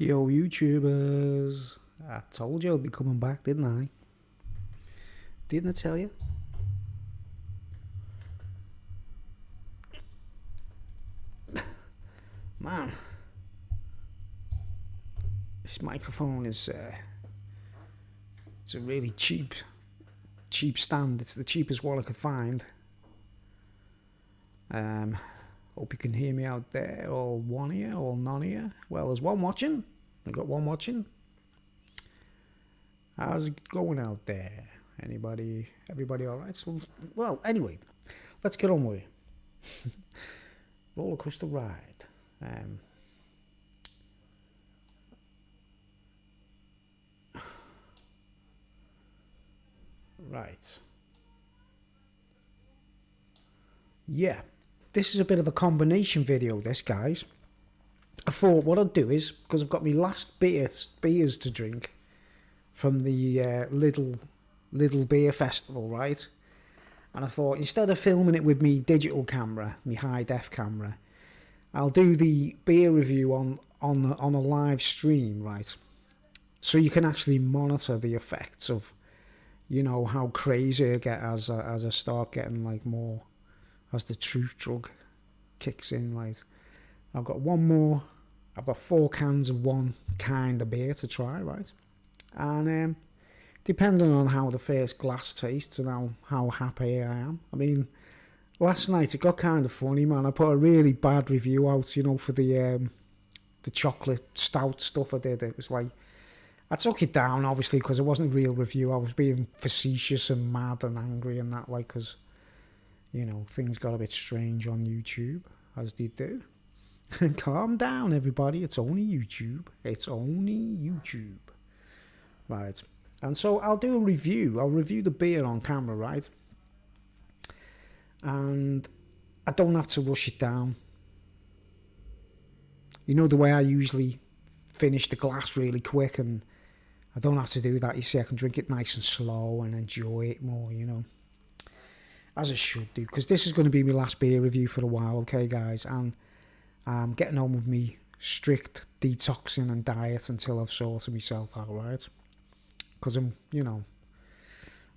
Yo, YouTubers. I told you I'd be coming back, didn't I? Didn't I tell you? Man, this microphone is it's a really cheap stand. It's the cheapest one I could find. Hope you can hear me out there, all one of you, all none of you. Well, there's one watching. I got one watching. How's it going out there? Everybody all right? So, well, anyway, let's get on with it. Roller coaster ride. Right. Yeah, this is a bit of a combination video, this, guys. I thought what I'd do is, because I've got my last beers to drink from the little beer festival, right? And I thought, instead of filming it with me digital camera, my high def camera, I'll do the beer review on a live stream, right? So you can actually monitor the effects of, you know, how crazy I get as I start getting like more, as the truth drug kicks in, right? I've got one more. I've got 4 cans of one kind of beer to try, right? And depending on how the first glass tastes and how happy I am. I mean, last night it got kind of funny, man. I put a really bad review out, you know, for the chocolate stout stuff I did. It was like, I took it down, obviously, because it wasn't a real review. I was being facetious and mad and angry and that, like, because, you know, things got a bit strange on YouTube, as they do. Calm down, everybody. It's only YouTube. It's only YouTube. Right. And so I'll do a review. I'll review the beer on camera, right? And I don't have to rush it down. You know the way I usually finish the glass really quick, and I don't have to do that. You see, I can drink it nice and slow and enjoy it more, you know. As I should do, because this is going to be my last beer review for a while, okay, guys? And I'm getting on with me strict detoxing and diet until I've sorted myself out, right? Because I'm, you know,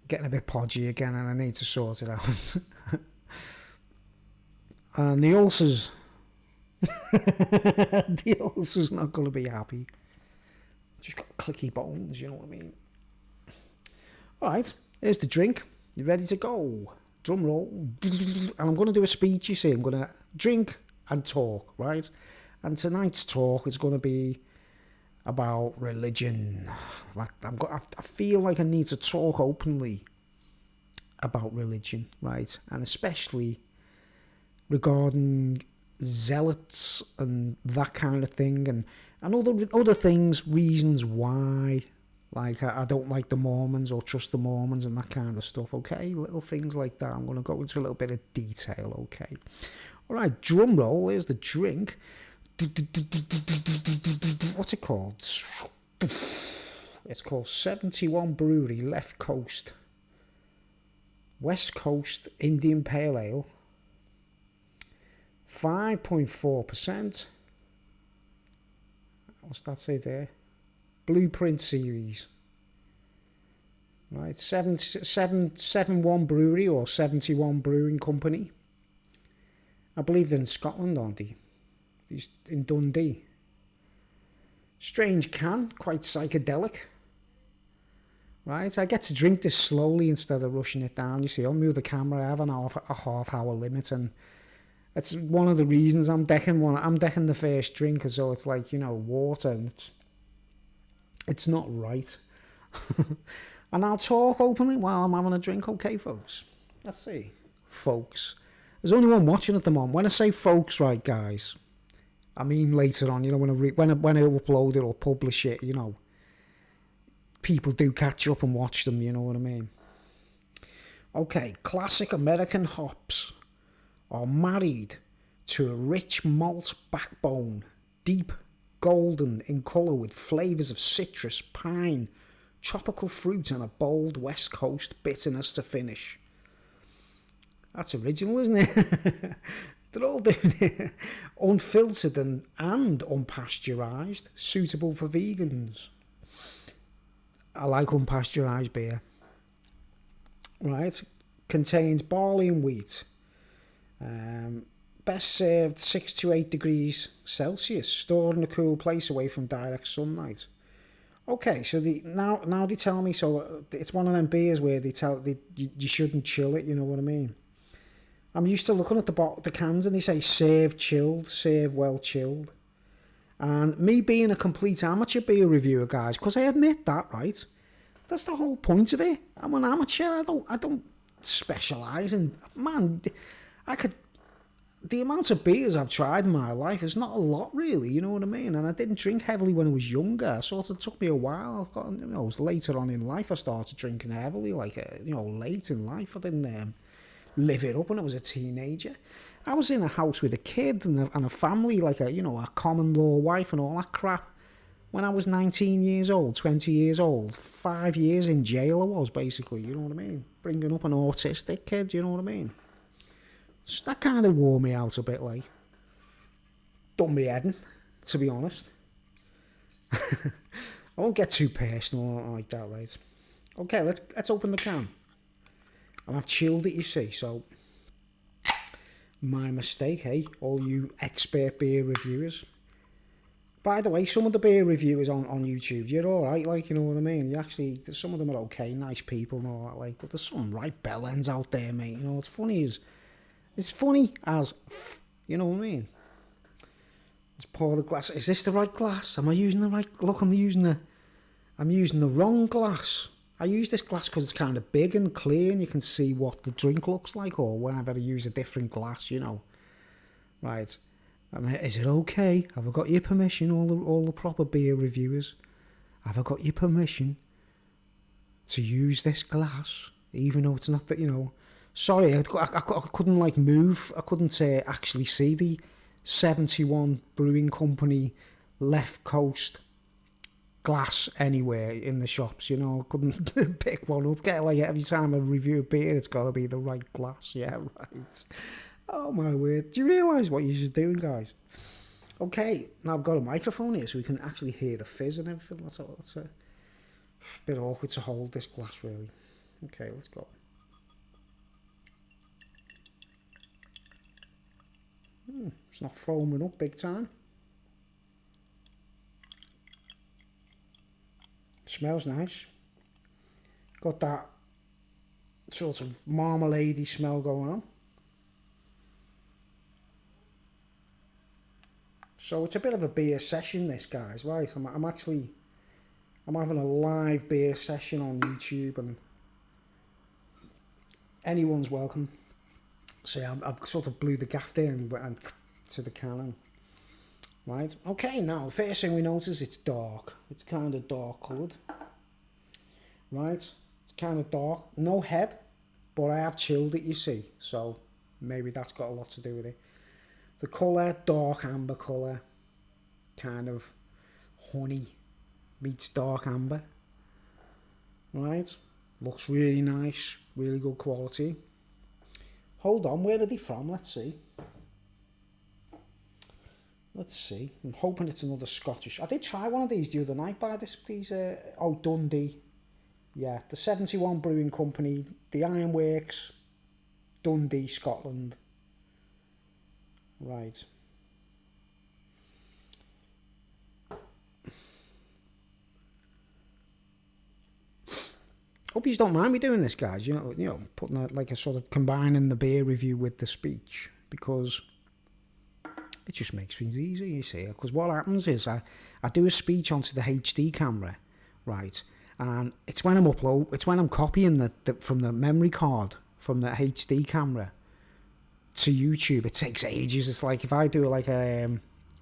getting a bit podgy again and I need to sort it out. And the ulcers, the ulcer's not going to be happy. Just got clicky bones, you know what I mean? Alright, here's the drink. You ready to go? Drum roll. And I'm going to do a speech, you see. I'm going to drink and talk, right? And tonight's talk is going to be about religion. Like I feel like I need to talk openly about religion, right? And especially regarding zealots and that kind of thing, and other things, reasons why, like I don't like the Mormons or trust the Mormons and that kind of stuff, okay? Little things like that. I'm going to go into a little bit of detail, okay? All right, drum roll. Here's the drink. What's it called? It's called 71 Brewery, Left Coast, West Coast Indian Pale Ale. 5.4%. What's that say there? Blueprint Series. Right, 71 Brewery or 71 Brewing Company. I believe they're in Scotland, aren't they? He's in Dundee. Strange can, quite psychedelic. Right, I get to drink this slowly instead of rushing it down. You see, I'll move the camera. I have a half-hour limit, and it's one of the reasons I'm decking the first drink as though it's like, you know, water, and it's not right. And I'll talk openly while I'm having a drink, okay, folks? Let's see, folks. There's only one watching at the moment. When I say folks, right, guys, I mean later on, you know, when I upload it or publish it, you know, people do catch up and watch them, you know what I mean? Okay, classic American hops are married to a rich malt backbone, deep golden in colour with flavours of citrus, pine, tropical fruit and a bold West Coast bitterness to finish. That's original, isn't it? They're all doing it. Unfiltered and unpasteurised, suitable for vegans. I like unpasteurised beer. Right, contains barley and wheat. Best served 6 to 8 degrees Celsius, stored in a cool place away from direct sunlight. Okay, so now they tell me, so it's one of them beers where you shouldn't chill it, you know what I mean? I'm used to looking at the cans and they say serve chilled, serve well chilled. And me being a complete amateur beer reviewer, guys, because I admit that, right? That's the whole point of it. I'm an amateur. I don't specialise in. Man, the amount of beers I've tried in my life is not a lot, really. You know what I mean? And I didn't drink heavily when I was younger. Sort of took me a while. It was later on in life I started drinking heavily, late in life. I didn't live it up when I was a teenager. I was in a house with a kid and a family, a common law wife and all that crap. When I was 19 years old, 20 years old, 5 years in jail I was, basically, you know what I mean? Bringing up an autistic kid, you know what I mean? So that kind of wore me out a bit, done me heading, to be honest. I won't get too personal like that, right? Okay, let's open the can. And I've chilled it, you see, so my mistake, hey, all you expert beer reviewers. By the way, some of the beer reviewers on YouTube, you're alright, you know what I mean? Some of them are okay, nice people and all that, but there's some right bellends out there, mate. You know, it's funny as, you know what I mean? Let's pour the glass. Is this the right glass? Am I using the right, look, I'm using the wrong glass. I use this glass because it's kind of big and clear and you can see what the drink looks like, or whenever I use a different glass, you know. Right. Is it okay? Have I got your permission, all the proper beer reviewers? Have I got your permission to use this glass, even though it's not that, you know? Sorry, I couldn't move. I couldn't actually see the 71 Brewing Company left coast glass anywhere in the shops, you know. I couldn't pick one up. Every time I review a beer, it's got to be the right glass. Yeah, right. Oh my word. Do you realise what you're just doing, guys? Okay, now I've got a microphone here so we can actually hear the fizz and everything. That's a bit awkward to hold this glass, really. Okay, let's go. It's not foaming up big time. Smells nice. Got that sort of marmalade-y smell going on. So it's a bit of a beer session, this, guys, right? I'm having a live beer session on YouTube, and anyone's welcome. See, I've sort of blew the gaff there and to the cannon. Right, okay, now, the first thing we notice, it's dark. It's kind of dark coloured. Right, it's kind of dark. No head, but I have chilled it, you see. So, maybe that's got a lot to do with it. The colour, dark amber colour, kind of honey meets dark amber. Right, looks really nice, really good quality. Hold on, where are they from? Let's see. I'm hoping it's another Scottish. I did try one of these the other night by Dundee. Yeah, the 71 Brewing Company, the Ironworks, Dundee, Scotland. Right. Hope you don't mind me doing this, guys. You know, putting a sort of combining the beer review with the speech, because it just makes things easier, you see. Because what happens is I do a speech onto the HD camera, right? And it's when I'm copying the from the memory card from the HD camera to YouTube, it takes ages. It's like if I do a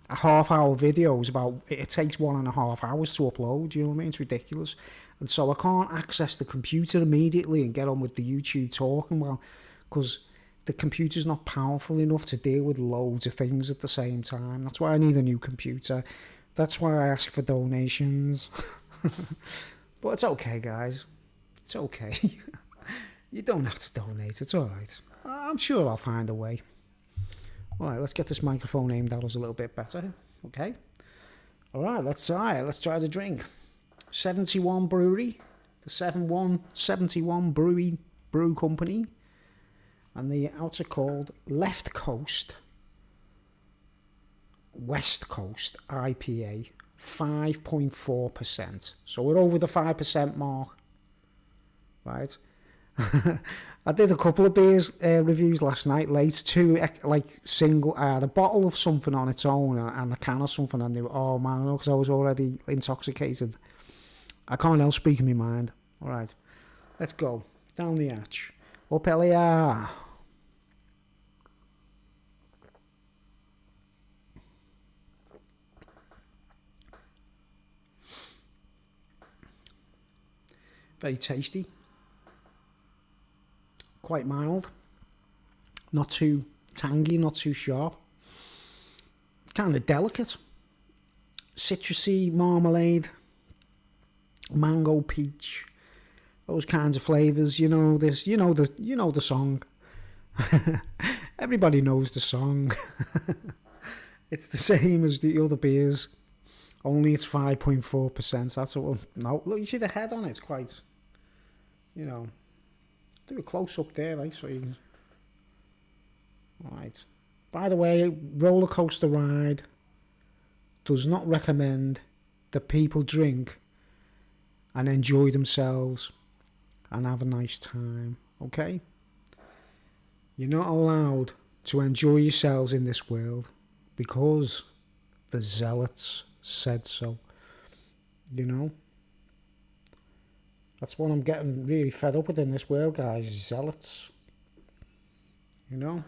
half-hour video, it takes 1.5 hours to upload. You know what I mean? It's ridiculous. And so I can't access the computer immediately and get on with the YouTube talking, well, because the computer's not powerful enough to deal with loads of things at the same time. That's why I need a new computer. That's why I ask for donations. But it's okay, guys. It's okay. You don't have to donate. It's all right. I'm sure I'll find a way. All right, let's get this microphone aimed at us a little bit better. Okay. All right, let's try the drink. 71 Brewery, the 71 Brew Company, and the outer called Left Coast West Coast IPA, 5.4%. So we're over the 5% mark, right? I did a couple of beers reviews last night late, two like single, I had a bottle of something on its own and a can of something, and they were, oh man, because I was already intoxicated. I can't help speak in my mind. All right, let's go down the hatch. Up Elia. Very tasty. Quite mild. Not too tangy, not too sharp. Kind of delicate. Citrusy, marmalade, mango, peach. Those kinds of flavours. You know this. You know the song. Everybody knows the song. It's the same as the other beers, only it's 5.4%. That's what. No, look, you see the head on it. It's quite. You know, do a close up there, like so you can. All right. By the way, roller coaster ride. Does not recommend that people drink and enjoy themselves and have a nice time. Okay. You're not allowed to enjoy yourselves in this world because the Zealots said so. You know? That's what I'm getting really fed up with in this world, guys. Zealots. You know?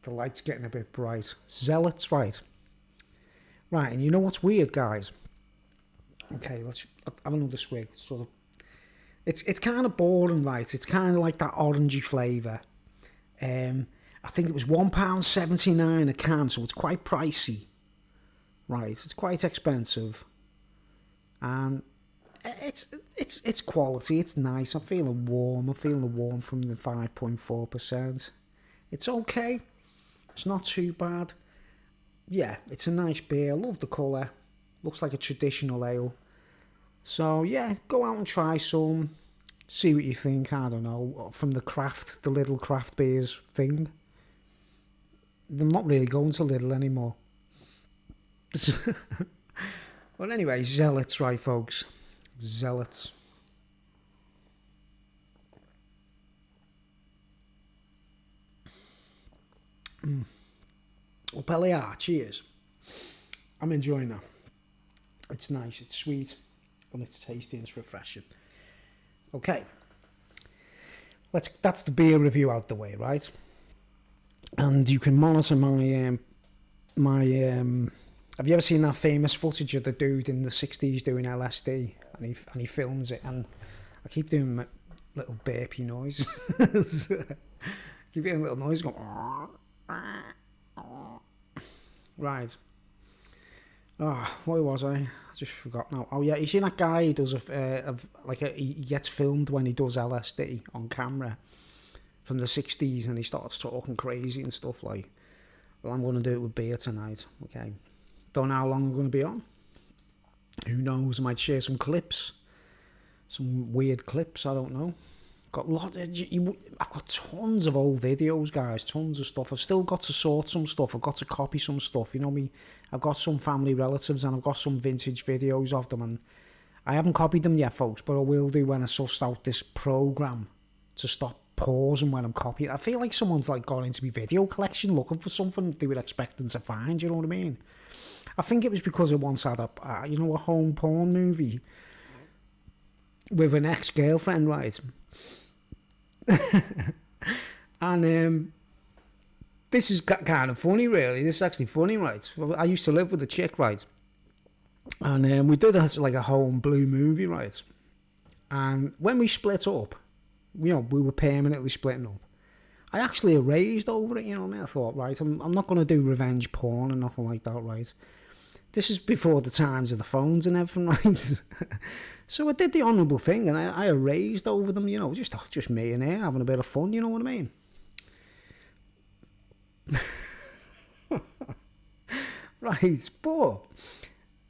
The light's getting a bit bright. Zealots, right. Right, and you know what's weird, guys? Okay, let's have another swig. Sort of. It's kind of boring, right? It's kind of like that orangey flavour. I think it was £1.79 a can, so it's quite pricey. Right, it's quite expensive. And it's quality, it's nice. I'm feeling warm. I'm feeling the warm from the 5.4%. It's okay. It's not too bad. Yeah, it's a nice beer. I love the colour. Looks like a traditional ale. So yeah, go out and try some. See what you think. I don't know, from the little craft beers thing. I'm not really going to Lidl anymore. Well, anyway, Zealots, right, folks? Zealots. Well, Pelliar, cheers. I'm enjoying that. It's nice, it's sweet, and it's tasty and it's refreshing. Okay. That's the beer review out the way, right? And you can monitor my have you ever seen that famous footage of the dude in the 60s doing LSD, and he films it, and I keep doing my little burpy noise. Keep getting a little noise going. Right. Oh, where was I? I just forgot now. Oh yeah, you seen that guy? He does he gets filmed when he does LSD on camera from the 60s, and he starts talking crazy and stuff like. Well, I'm going to do it with beer tonight. Okay. Don't know how long I'm going to be on. Who knows? I might share some clips, some weird clips. I don't know. I've got tons of old videos, guys. Tons of stuff. I've still got to sort some stuff. I've got to copy some stuff. You know me. I've got some family relatives, and I've got some vintage videos of them, and I haven't copied them yet, folks. But I will do when I sussed out this program to stop pausing when I'm copying. I feel like someone's like gone into my video collection looking for something they were expecting to find. You know what I mean? I think it was because I once had a home porn movie with an ex-girlfriend, right? And this is kind of funny, really. This is actually funny, right? I used to live with a chick, right? And we did a home blue movie, right? And when we split up, we were permanently splitting up. I actually erased over it, you know what I mean? I thought, right, I'm not going to do revenge porn and nothing like that, right? This is before the times of the phones and everything, right? So I did the honourable thing, and I erased over them, just me and her having a bit of fun, you know what I mean? Right, but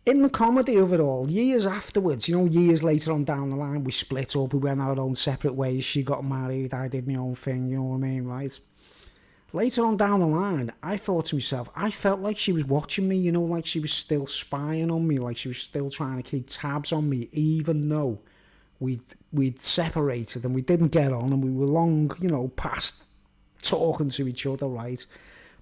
in the comedy of it all, years afterwards, years later on down the line, we split up, we went our own separate ways, she got married, I did my own thing, you know what I mean, right? Later on down the line, I thought to myself, I felt like she was watching me, like she was still spying on me, like she was still trying to keep tabs on me, even though we'd separated and we didn't get on and we were long, past talking to each other, right?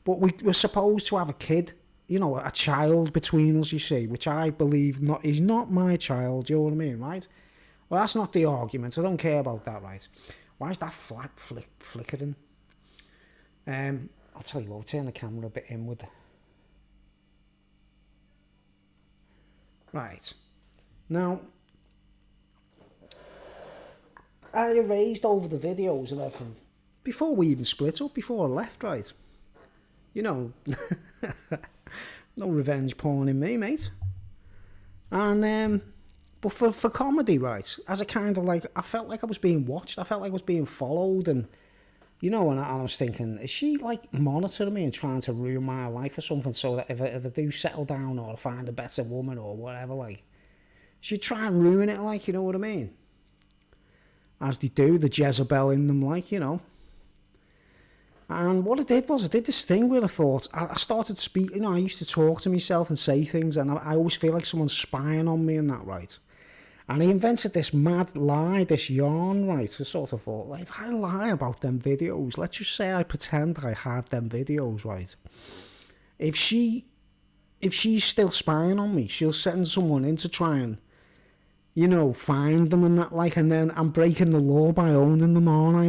But we were supposed to have a kid, a child between us, you see, which I believe is not my child, you know what I mean, right? Well, that's not the argument. I don't care about that, right? Why is that flag flickering? I'll tell you what, turn the camera a bit inward. Right. Now, I erased over the videos and everything before we even split up, before I left, right? No revenge porn in me, mate. And, but for comedy, right, as a kind of like, I felt like I was being watched, I felt like I was being followed, and, and I was thinking, is she, like, monitoring me and trying to ruin my life or something, so that if I do settle down or find a better woman or whatever, like, she'd try and ruin it, like, you know what I mean? As they do, the Jezebel in them, like, And what I did was, I did this thing where I thought, I started speaking, I used to talk to myself and say things, and I always feel like someone's spying on me and that, right? And I invented this mad lie, this yarn, right? I sort of thought, like, if I lie about them videos, let's just say I pretend I had them videos, right? If she's still spying on me, she'll send someone in to try and, find them and that, like, and then I'm breaking the law by owning them, aren't I?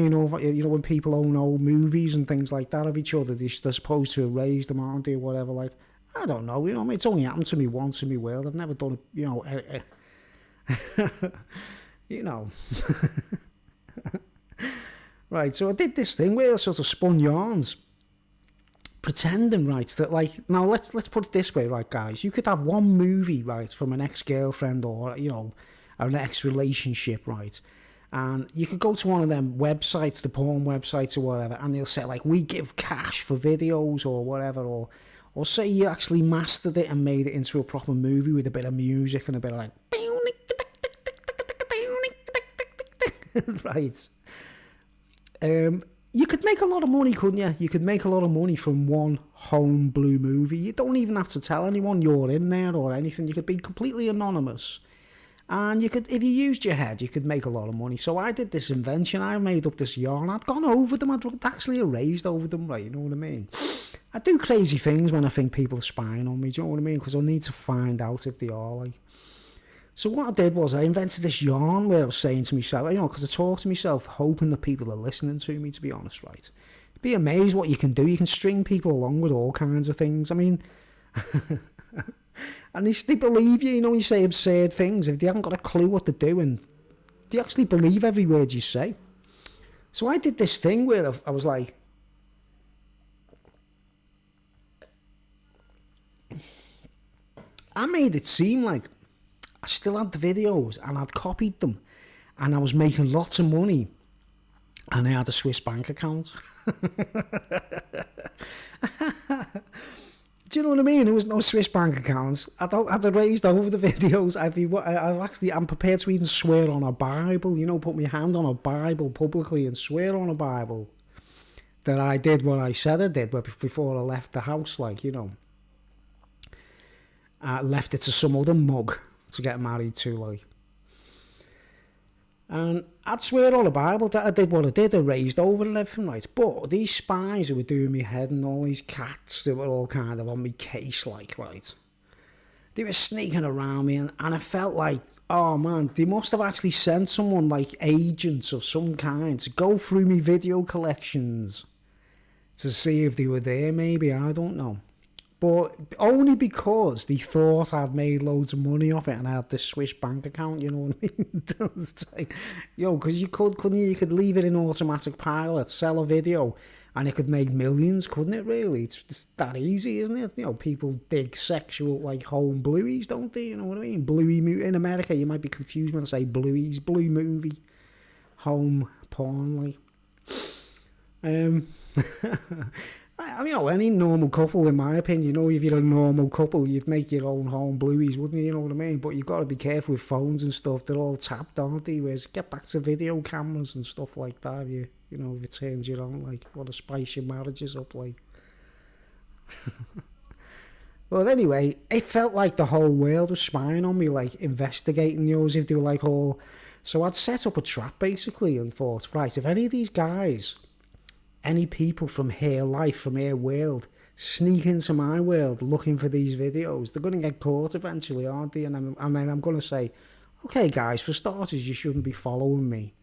When people own old movies and things like that of each other, they're supposed to erase them, aren't they, or whatever, like, I don't know, it's only happened to me once in my world, I've never done it, Right, so I did this thing where I sort of spun yarns, pretending, right, that, like, now let's put it this way, right, guys, you could have one movie, right, from an ex-girlfriend or, an ex-relationship, right, and you could go to one of them websites, the porn websites or whatever, and they'll say, like, we give cash for videos or whatever, or say you actually mastered it and made it into a proper movie with a bit of music and a bit of, like, right. You could make a lot of money, couldn't you? You could make a lot of money from one home blue movie. You don't even have to tell anyone you're in there or anything. You could be completely anonymous. And you could, if you used your head, you could make a lot of money. So I did this invention. I made up this yarn. I'd gone over them. I'd actually erased over them, right? You know what I mean? I do crazy things when I think people are spying on me. Do you know what I mean? Because I need to find out if they are, like. So what I did was I invented this yarn where I was saying to myself, because I talk to myself hoping that people are listening to me, to be honest, right? Be amazed what you can do. You can string people along with all kinds of things. I mean, and they believe you, when you say absurd things. If they haven't got a clue what they're doing, they actually believe every word you say. So I did this thing where I was like, I made it seem like I still had the videos and I'd copied them and I was making lots of money and I had a Swiss bank account. Do you know what I mean? There was no Swiss bank accounts. I'd erased over the videos. I'm prepared to even swear on a Bible, put my hand on a Bible publicly and swear on a Bible that I did what I said I did before I left the house, like, I left it to some other mug to get married to, like. And I'd swear on the Bible that I did what I did, I raised over and everything, right? But these spies who were doing me head and all these cats that were all kind of on me case, like, right? They were sneaking around me and I felt like, oh man, they must have actually sent someone, like agents of some kind, to go through me video collections to see if they were there, maybe, I don't know. But only because they thought I'd made loads of money off it and I had this Swiss bank account, you know what I mean? Because couldn't you? You could leave it in automatic pilot, sell a video, and it could make millions, couldn't it, really? It's that easy, isn't it? People dig sexual, like, home blueies, don't they? You know what I mean? Bluey in America, you might be confused when I say blueies, blue movie, home porn, like. You know, any normal couple, in my opinion, you know, if you're a normal couple, you'd make your own home blueies, wouldn't you? You know what I mean? But you've got to be careful with phones and stuff. They're all tapped, aren't they? Whereas get back to video cameras and stuff like that. You know, if it turns you on, like, what a spice your marriages up like. Well, anyway, it felt like the whole world was spying on me, like investigating, you know, as if they were like all. So I'd set up a trap basically and thought, right, if any of these guys, any people from her life, from her world, sneak into my world looking for these videos, they're going to get caught eventually, aren't they? And then I'm going to say, okay, guys, for starters, you shouldn't be following me.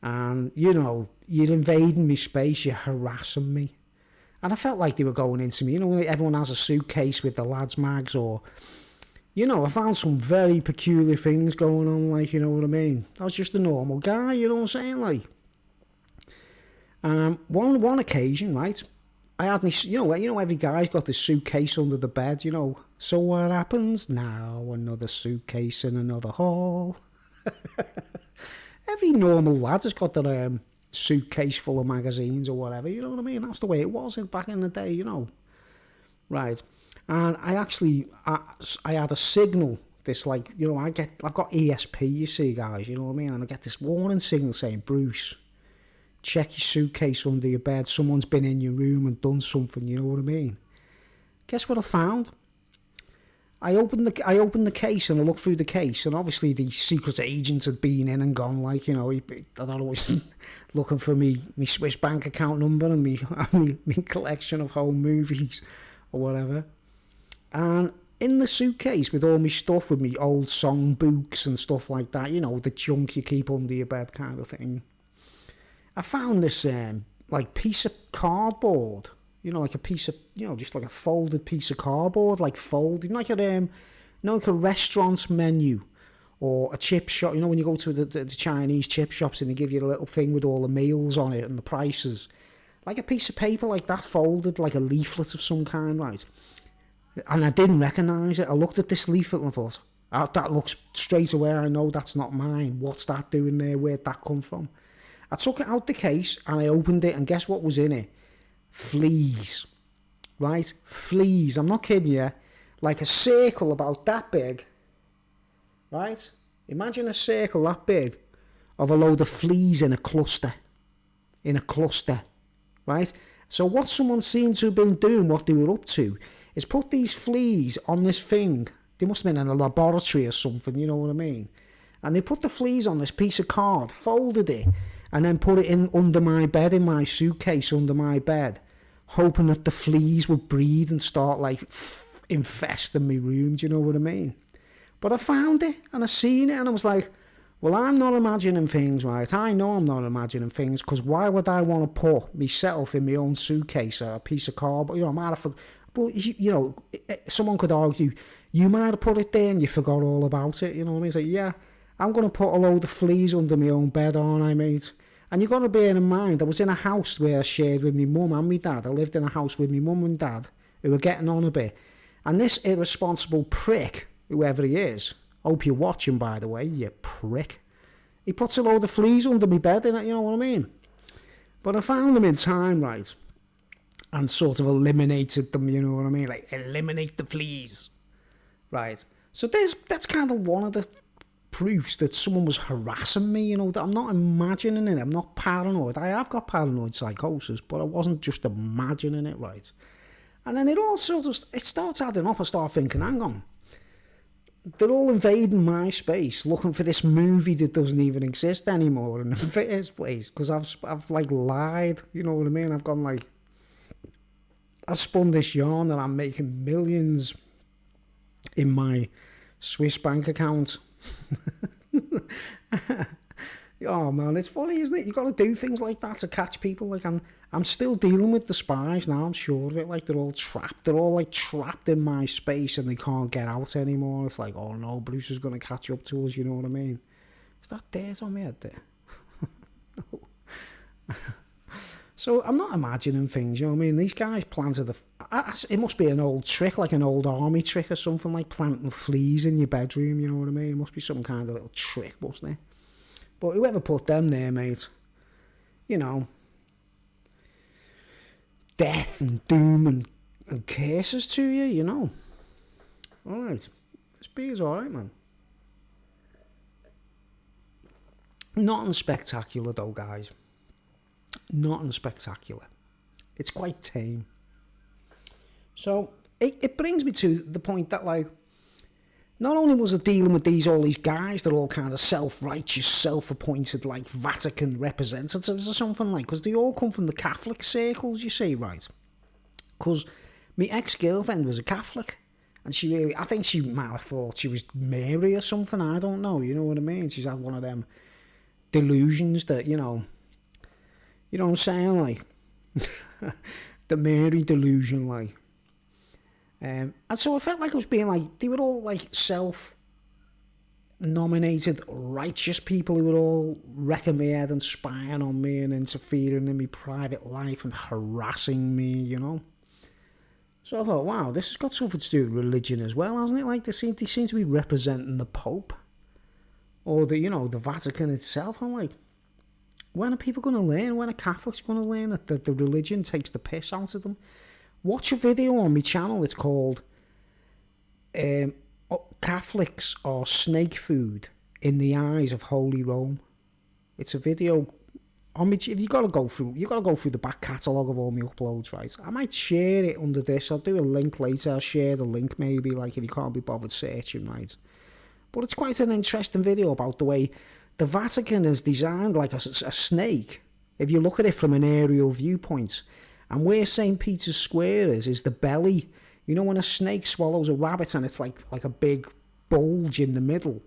And, you know, you're invading me space, you're harassing me. And I felt like they were going into me. You know, everyone has a suitcase with the lads' mags, or, you know, I found some very peculiar things going on, like, you know what I mean? I was just a normal guy, you know what I'm saying? Like, one occasion, right, I had me, you know, every guy's got this suitcase under the bed, you know. So what happens now? Another suitcase in another hall. Every normal lad has got their suitcase full of magazines or whatever, you know what I mean? That's the way it was back in the day, you know. Right. And I had a signal, this, like, you know, I've got ESP, you see, guys, you know what I mean? And I get this warning signal saying, Bruce, check your suitcase under your bed. Someone's been in your room and done something, you know what I mean? Guess what I found? I opened the case and I looked through the case, and obviously the secret agent had been in and gone, like, you know, I don't know, was looking for me Swiss bank account number and me collection of home movies or whatever. And in the suitcase with all my stuff, with me old song books and stuff like that, you know, the junk you keep under your bed kind of thing, I found this like piece of cardboard, you know, like a piece of, you know, just like a folded piece of cardboard, like folded, like like a restaurant's menu or a chip shop. You know, when you go to the Chinese chip shops and they give you a little thing with all the meals on it and the prices, like a piece of paper like that, folded like a leaflet of some kind, right? And I didn't recognise it. I looked at this leaflet and I thought, oh, that looks straight away, I know that's not mine. What's that doing there? Where'd that come from? I took it out the case and I opened it, and guess what was in it? Fleas, right? Fleas, I'm not kidding you. Like a circle about that big, right? Imagine a circle that big of a load of fleas in a cluster, right? So what someone seemed to have been doing, what they were up to, is put these fleas on this thing. They must have been in a laboratory or something, you know what I mean? And they put the fleas on this piece of card, folded it, and then put it in under my bed, in my suitcase under my bed, hoping that the fleas would breed and start, like, infesting my room, do you know what I mean? But I found it, and I seen it, and I was like, well, I'm not imagining things, right? I know I'm not imagining things, because why would I want to put myself in my own suitcase, a piece of cardboard? You know, I might have, but, you know, someone could argue, you might have put it there and you forgot all about it, you know what I mean? It's like, yeah, I'm going to put a load of fleas under my own bed, aren't I, mate? And you've got to bear in mind, I was in a house where I shared with my mum and my dad. I lived in a house with my mum and dad who were getting on a bit. And this irresponsible prick, whoever he is, hope you're watching, by the way, you prick, he puts a load of fleas under my bed, you know what I mean? But I found them in time, right? And sort of eliminated them, you know what I mean? Like, eliminate the fleas. Right. So that's kind of one of the proofs that someone was harassing me, you know, that I'm not imagining it, I'm not paranoid. I have got paranoid psychosis, but I wasn't just imagining it, right? And then it all sort of, it starts adding up. I start thinking, hang on, they're all invading my space looking for this movie that doesn't even exist anymore in the first place, because I've like lied, you know what I mean? I've gone like, I spun this yarn that I'm making millions in my Swiss bank account. Oh man, it's funny, isn't it? You got to do things like that to catch people. Like, I'm still dealing with the spies now, I'm sure of it. Like, they're all trapped. They're all like trapped in my space and they can't get out anymore. It's like, oh no, Bruce is going to catch up to us, you know what I mean? Is that dirt on my head there? No. So I'm not imagining things, you know what I mean? These guys planted it must be an old trick, like an old army trick or something, like planting fleas in your bedroom, you know what I mean? It must be some kind of little trick, wasn't it? But whoever put them there, mate, you know, death and doom and curses to you, you know. Alright, this beer's alright, man. Nothing spectacular though, guys. Nothing spectacular. It's quite tame. So, it brings me to the point that, like, not only was it dealing with all these guys that are all kind of self-righteous, self-appointed, like, Vatican representatives or something, like, because they all come from the Catholic circles, you see, right? Because my ex-girlfriend was a Catholic, and she really, I think she might have thought she was Mary or something, I don't know, you know what I mean? She's had one of them delusions that, you know what I'm saying, like, the Mary delusion, like. And so I felt like I was being like, they were all like self-nominated righteous people who were all wrecking me head and spying on me and interfering in my private life and harassing me, you know. So I thought, wow, this has got something to do with religion as well, hasn't it? Like, they seem to be representing the Pope or the, you know, the Vatican itself. I'm like, when are people going to learn? When are Catholics going to learn that the religion takes the piss out of them? Watch a video on my channel. It's called Catholics Are Snake Food in the Eyes of Holy Rome. It's a video on me. You got to go through the back catalogue of all my uploads, right? I might share it under this. I'll do a link later. I'll share the link maybe, like, if you can't be bothered searching, right? But it's quite an interesting video about the way the Vatican is designed like a snake. If you look at it from an aerial viewpoint. And where St. Peter's Square is the belly. You know when a snake swallows a rabbit and it's like a big bulge in the middle.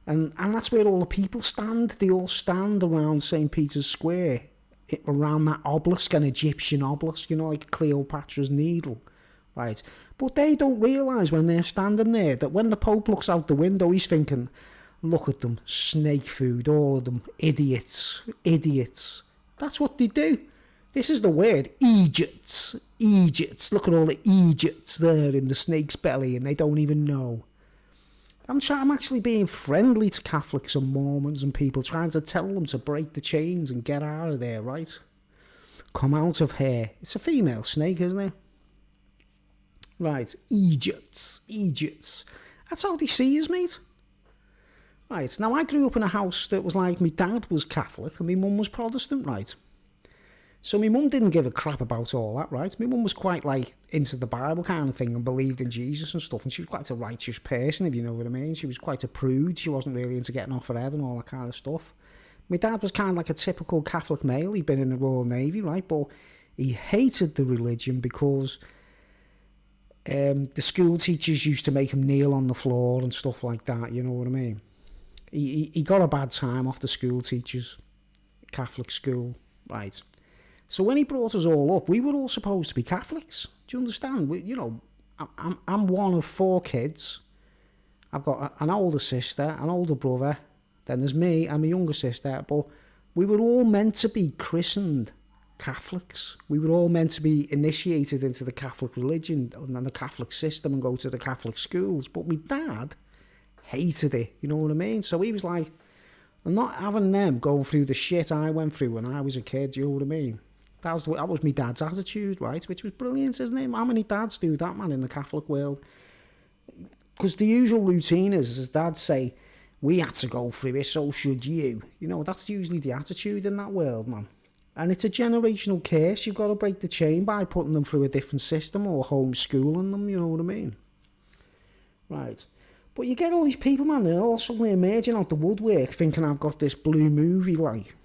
And that's where all the people stand. They all stand around St. Peter's Square, around that obelisk, an Egyptian obelisk, you know, like Cleopatra's Needle, right? But they don't realise when they're standing there that when the Pope looks out the window, he's thinking, look at them, snake food, all of them, idiots. That's what they do. This is the word, Egypts. Look at all the Egypts there in the snake's belly and they don't even know. I'm actually being friendly to Catholics and Mormons and people, trying to tell them to break the chains and get out of there, right? Come out of here. It's a female snake, isn't it? Right, Egypts. That's how they see us, mate. Right, now I grew up in a house that was like, my dad was Catholic and my mum was Protestant, right? So my mum didn't give a crap about all that, right? My mum was quite, like, into the Bible kind of thing and believed in Jesus and stuff, and she was quite a righteous person, if you know what I mean. She was quite a prude. She wasn't really into getting off her head and all that kind of stuff. My dad was kind of like a typical Catholic male. He'd been in the Royal Navy, right? But he hated the religion because the school teachers used to make him kneel on the floor and stuff like that, you know what I mean? He got a bad time off the school teachers, Catholic school, right? So when he brought us all up, we were all supposed to be Catholics. Do you understand? I'm one of 4 kids. I've got an older sister, an older brother. Then there's me and my younger sister. But we were all meant to be christened Catholics. We were all meant to be initiated into the Catholic religion and the Catholic system and go to the Catholic schools. But my dad hated it. You know what I mean? So he was like, I'm not having them going through the shit I went through when I was a kid. You know what I mean? That was my dad's attitude, right? Which was brilliant, isn't it? How many dads do that, man, in the Catholic world? Because the usual routine is dads say, we had to go through it, so should you. You know, that's usually the attitude in that world, man. And it's a generational curse. You've got to break the chain by putting them through a different system or homeschooling them, you know what I mean? Right. But you get all these people, man, they're all suddenly emerging out the woodwork thinking I've got this blue movie, like,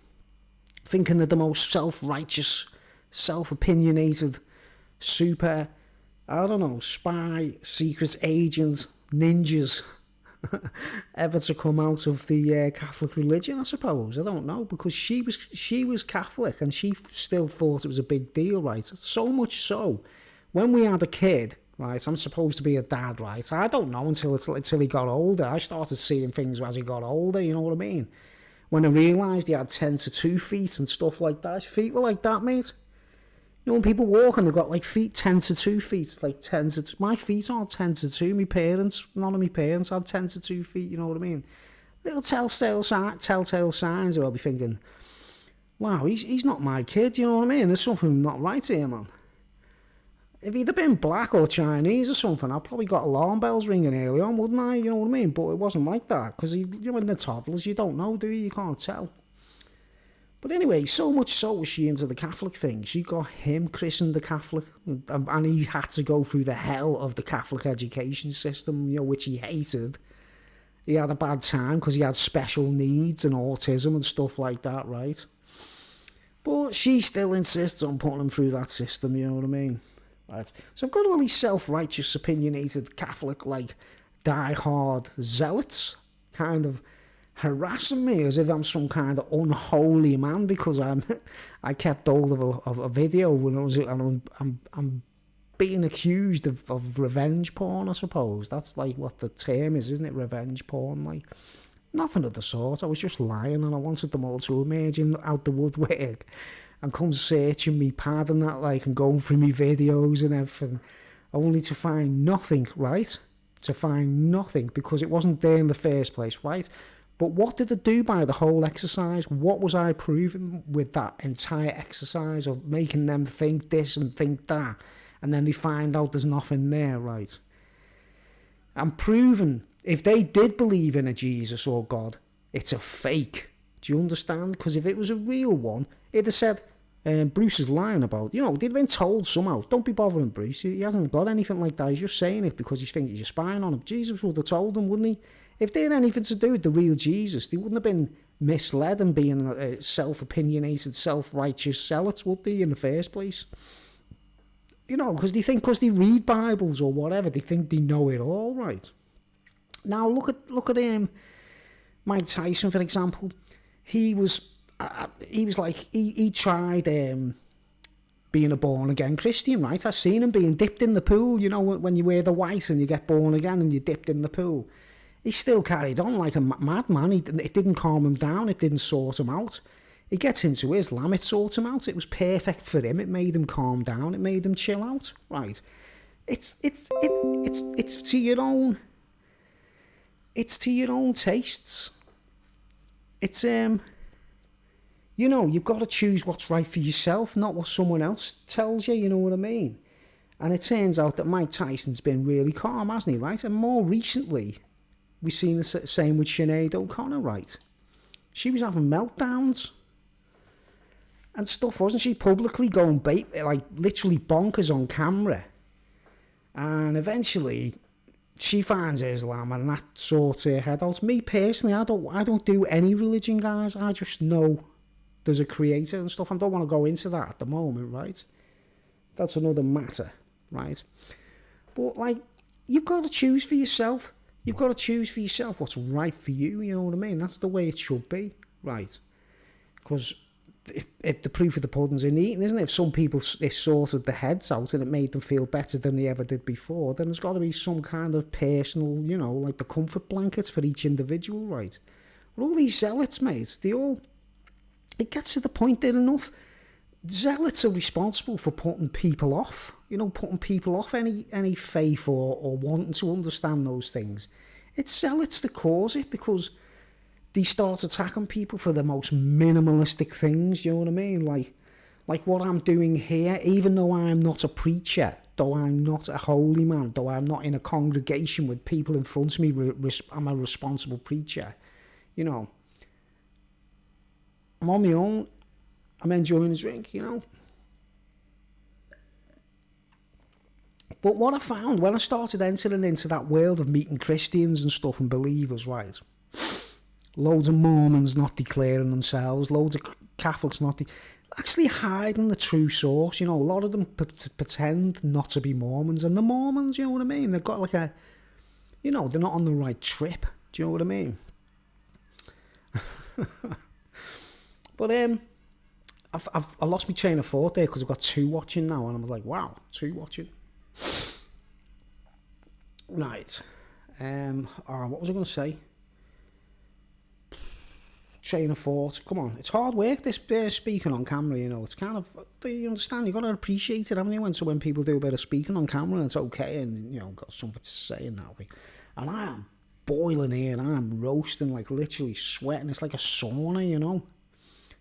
thinking they're the most self-righteous, self-opinionated, super, I don't know, spy, secret agents, ninjas ever to come out of the Catholic religion, I suppose. I don't know, because she was Catholic and she still thought it was a big deal, right? So much so, when we had a kid, right, I'm supposed to be a dad, right? I don't know until he got older. I started seeing things as he got older, you know what I mean? When I realised he had 10 to 2 feet and stuff like that. His feet were like that, mate. You know, when people walk and they've got like feet 10 to 2 feet, it's like 10 to 2. My feet aren't 10 to 2. None of my parents had 10 to 2 feet, you know what I mean? Little telltale signs where I'll be thinking, wow, he's not my kid, you know what I mean? There's something not right here, man. if he'd have been black or Chinese or something, I'd probably got alarm bells ringing early on, wouldn't I? You know what I mean? But it wasn't like that, because when they're toddlers, you don't know, do you? You can't tell. But anyway, so much so was she into the Catholic thing. She got him christened the Catholic, and he had to go through the hell of the Catholic education system, you know, which he hated. He had a bad time because he had special needs and autism and stuff like that, right? But she still insists on putting him through that system, you know what I mean? Right. So I've got all these self-righteous, opinionated Catholic, like, die-hard zealots kind of harassing me as if I'm some kind of unholy man because I kept hold of a video when I'm being accused of revenge porn, I suppose. That's like what the term is, isn't it? Revenge porn, like. Nothing of the sort. I was just lying, and I wanted them all to emerge out the woodwork and come searching me pad and that, like, and going through me videos and everything, only to find nothing, right? To find nothing, because it wasn't there in the first place, right? But what did it do by the whole exercise? What was I proving with that entire exercise of making them think this and think that, and then they find out there's nothing there, right? I'm proving, if they did believe in a Jesus or God, it's a fake. Do you understand? Because if it was a real one, it'd have said, Bruce is lying about, you know, they'd been told somehow, don't be bothering Bruce, he hasn't got anything like that, he's just saying it because he thinks you're spying on him. Jesus would have told them, wouldn't he? If they had anything to do with the real Jesus, they wouldn't have been misled and being self-opinionated, self-righteous zealots, would they, in the first place? You know, because they think, because they read Bibles or whatever, they think they know it all, right? Now look at Mike Tyson, for example. He tried being a born again Christian, right? I've seen him being dipped in the pool. You know, when you wear the white and you get born again and you're dipped in the pool. He still carried on like a madman. It didn't calm him down. It didn't sort him out. He gets into Islam. It sorts him out. It was perfect for him. It made him calm down. It made him chill out, right? It's to your own. It's to your own tastes. It's, you know, you've got to choose what's right for yourself, not what someone else tells you, you know what I mean? And it turns out that Mike Tyson's been really calm, hasn't he, right? And more recently, we've seen the same with Sinead O'Connor, right? She was having meltdowns and stuff, wasn't she? Publicly going, like, literally bonkers on camera. And eventually, she finds Islam and that sorts her head out. Me personally, I don't do any religion, guys. I just know there's a creator and stuff. I don't want to go into that at the moment, right? That's another matter, right? But, like, you've got to choose for yourself. You've got to choose for yourself what's right for you, you know what I mean? That's the way it should be, right? Because if the proof of the pudding's in the eating, isn't it? If some people, it sorted their heads out and it made them feel better than they ever did before, then there's got to be some kind of personal, you know, like the comfort blankets for each individual, right? But all these zealots, mate, it gets to the point that enough zealots are responsible for putting people off, you know, putting people off any faith or wanting to understand those things. It's zealots that cause it, because they start attacking people for the most minimalistic things, you know what I mean? Like what I'm doing here, even though I'm not a preacher, though I'm not a holy man, though I'm not in a congregation with people in front of me, I'm a responsible preacher, you know. I'm on my own, I'm enjoying a drink, you know. But what I found when I started entering into that world of meeting Christians and stuff and believers, right? Loads of Mormons not declaring themselves, loads of Catholics actually hiding the true source, you know. A lot of them pretend not to be Mormons, and the Mormons, you know what I mean? They've got like a, you know, they're not on the right trip, do you know what I mean? But I lost my chain of thought there because I've got 2 watching now, and I was like, wow, 2 watching. Right. What was I going to say? Chain of thought. Come on, it's hard work, this speaking on camera, you know. It's kind of, do you understand? You've got to appreciate it, haven't you? When people do a bit of speaking on camera and it's okay, and, you know, got something to say and that, like. And I am boiling here, and I'm roasting, like, literally sweating. It's like a sauna, you know.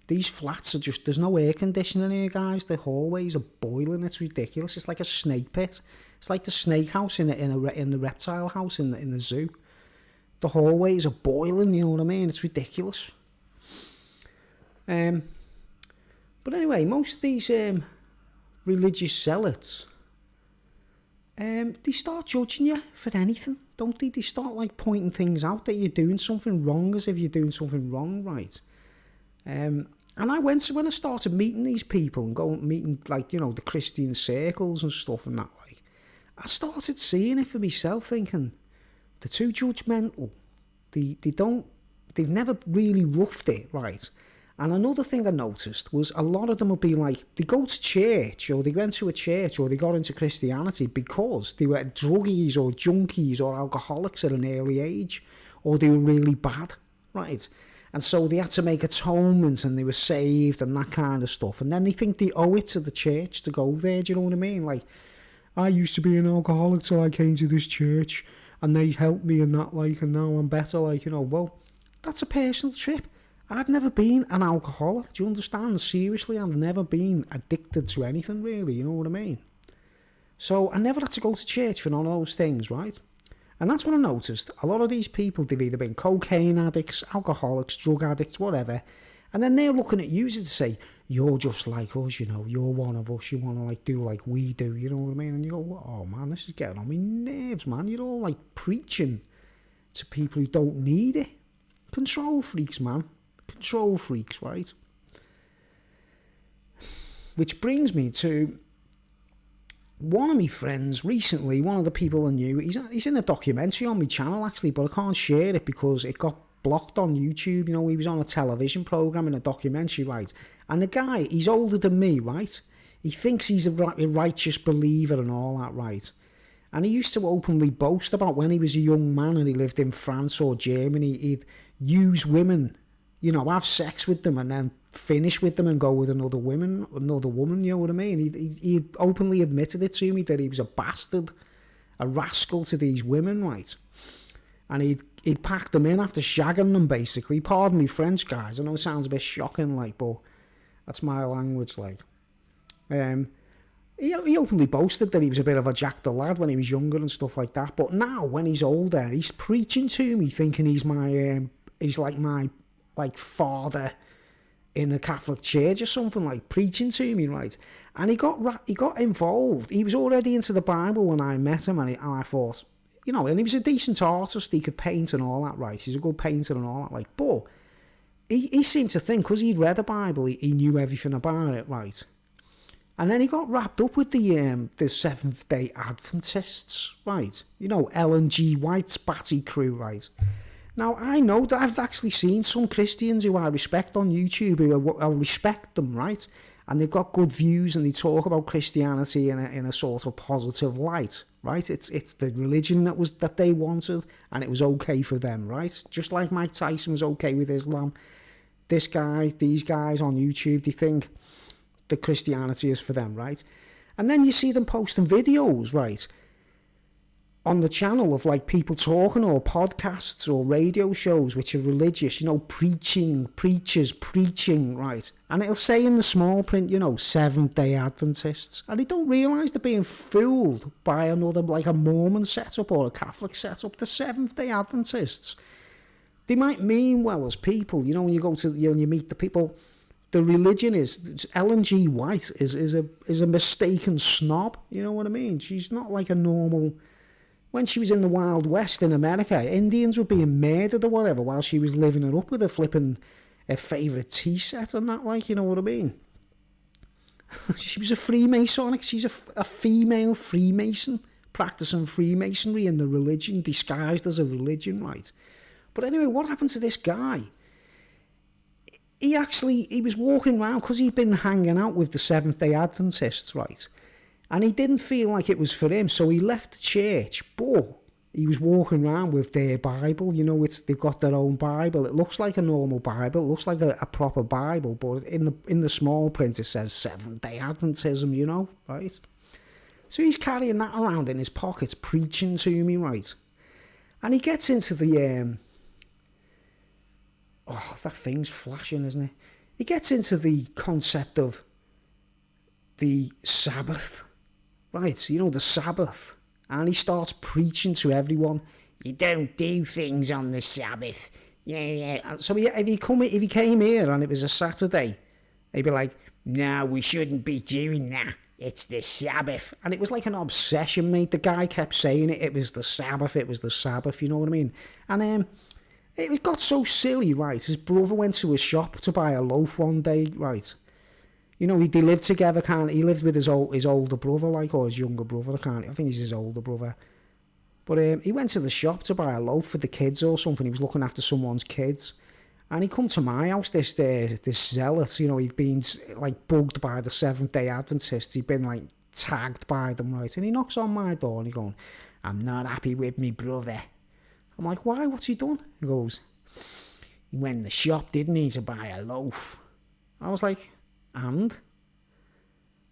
These flats are just, there's no air conditioning here, guys. The hallways are boiling. It's ridiculous. It's like a snake pit. It's like the snake house in the reptile house in the zoo. The hallways are boiling, you know what I mean? It's ridiculous. But anyway, most of these religious zealots, they start judging you for anything, don't they? They start like pointing things out that you're doing something wrong, as if you're doing something wrong, right? And when I started meeting these people and going meeting, like, you know, the Christian circles and stuff and that, like, I started seeing it for myself, thinking they're too judgmental. They've never really roughed it, right? And another thing I noticed was a lot of them would be like, they go to church, or they went to a church, or they got into Christianity because they were druggies or junkies or alcoholics at an early age, or they were really bad, right? And so they had to make atonement and they were saved and that kind of stuff. And then they think they owe it to the church to go there, do you know what I mean? Like, I used to be an alcoholic till I came to this church and they helped me and that, like, and now I'm better, like, you know. Well, that's a personal trip. I've never been an alcoholic, do you understand? Seriously, I've never been addicted to anything, really, you know what I mean? So I never had to go to church for none of those things, right? And that's what I noticed. A lot of these people, they've either been cocaine addicts, alcoholics, drug addicts, whatever. And then they're looking at you to say, you're just like us, you know, you're one of us, you want to like do like we do, you know what I mean? And you go, oh man, this is getting on my nerves, man. You're all like preaching to people who don't need it. Control freaks, man. Control freaks, right? Which brings me to one of my friends recently, one of the people I knew, he's in a documentary on my channel actually, but I can't share it because it got blocked on YouTube. You know, he was on a television programme in a documentary, right? And the guy, he's older than me, right? He thinks he's a righteous believer and all that, right? And he used to openly boast about when he was a young man and he lived in France or Germany, he'd use women, you know, have sex with them and then finish with them and go with another woman, you know what I mean? He openly admitted it to me that he was a bastard, a rascal to these women, right? And he'd packed them in after shagging them, basically. Pardon me French, guys. I know it sounds a bit shocking, like, but that's my language, like. He openly boasted that he was a bit of a Jack the Lad when he was younger and stuff like that. But now, when he's older, he's preaching to me, thinking he's like my father in the Catholic Church or something, like, preaching to me, right? And he got involved. He was already into the Bible when I met him, and I thought, you know, and he was a decent artist. He could paint and all that, right? He's a good painter and all that, like. But he seemed to think, because he'd read the Bible, he knew everything about it, right? And then he got wrapped up with the Seventh-day Adventists, right? You know, Ellen G. White's Batty crew, right? Now, I know that I've actually seen some Christians who I respect on YouTube, I respect them, right? And they've got good views and they talk about Christianity in a sort of positive light, right? It's the religion that they wanted and it was okay for them, right? Just like Mike Tyson was okay with Islam. These guys on YouTube, they think that Christianity is for them, right? And then you see them posting videos, right, on the channel of like people talking or podcasts or radio shows which are religious, you know, preachers preaching, right? And it'll say in the small print, you know, Seventh-day Adventists. And they don't realise they're being fooled by another, like a Mormon setup or a Catholic setup. The Seventh-day Adventists, they might mean well as people, you know, when you go to, you know, when you meet the people. The religion is, Ellen G. White is a mistaken snob, you know what I mean? She's not like a normal. When she was in the Wild West in America, Indians were being murdered or whatever while she was living it up with her favourite tea set and that, like, you know what I mean? She was a Freemasonic, she's a female Freemason, practicing Freemasonry in the religion, disguised as a religion, right? But anyway, what happened to this guy? He was walking around because he'd been hanging out with the Seventh-day Adventists, right? And he didn't feel like it was for him, so he left the church. But he was walking around with their Bible. You know, they've got their own Bible. It looks like a normal Bible. It looks like a proper Bible, but in the small print it says Seventh-day Adventism, you know, right? So he's carrying that around in his pockets, preaching to me, right? And he gets into the... oh, that thing's flashing, isn't it? he gets into the concept of the Sabbath, right? You know, the Sabbath. And he starts preaching to everyone, you don't do things on the Sabbath. Yeah. So if he came here and it was a Saturday, he'd be like, no, we shouldn't be doing that. It's the Sabbath. And it was like an obsession, mate. The guy kept saying it was the Sabbath, you know what I mean? And it got so silly, right? His brother went to a shop to buy a loaf one day, right? You know, they lived together, he lived with his older brother, like, or his younger brother, I think he's his older brother. But he went to the shop to buy a loaf for the kids or something. He was looking after someone's kids. And he come to my house, this zealot, you know, he'd been, like, bugged by the Seventh-day Adventists. He'd been, like, tagged by them, right? And he knocks on my door and he goes, I'm not happy with me brother. I'm like, why? What's he done? He goes, he went in the shop, didn't he, to buy a loaf. I was like, and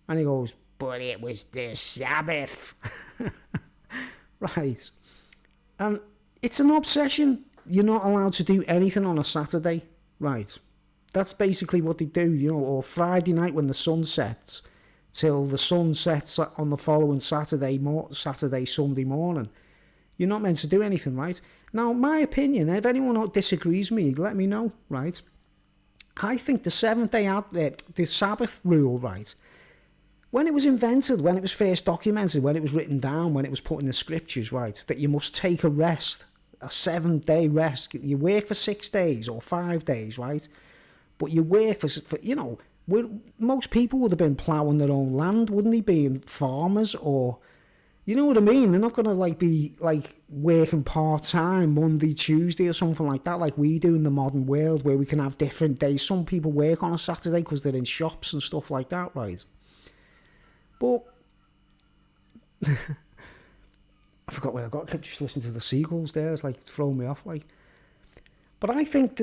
he goes, but it was the Sabbath. Right. And it's an obsession. You're not allowed to do anything on a Saturday. Right. That's basically what they do, you know, or Friday night when the sun sets till the sun sets on the following Sunday morning. You're not meant to do anything, right? Now, my opinion, if anyone disagrees with me, let me know, right? I think the the Sabbath rule, right, when it was invented, when it was first documented, when it was written down, when it was put in the scriptures, right, that you must take a rest, a 7-day rest. You work for 6 days or 5 days, right? But you work for you know, most people would have been ploughing their own land, wouldn't they, being farmers or... You know what I mean? They're not going to be working part-time Monday, Tuesday or something like that like we do in the modern world where we can have different days. Some people work on a Saturday because they're in shops and stuff like that, right? But I forgot where I got. I could just listen to the seagulls there. It's like throwing me off. But I think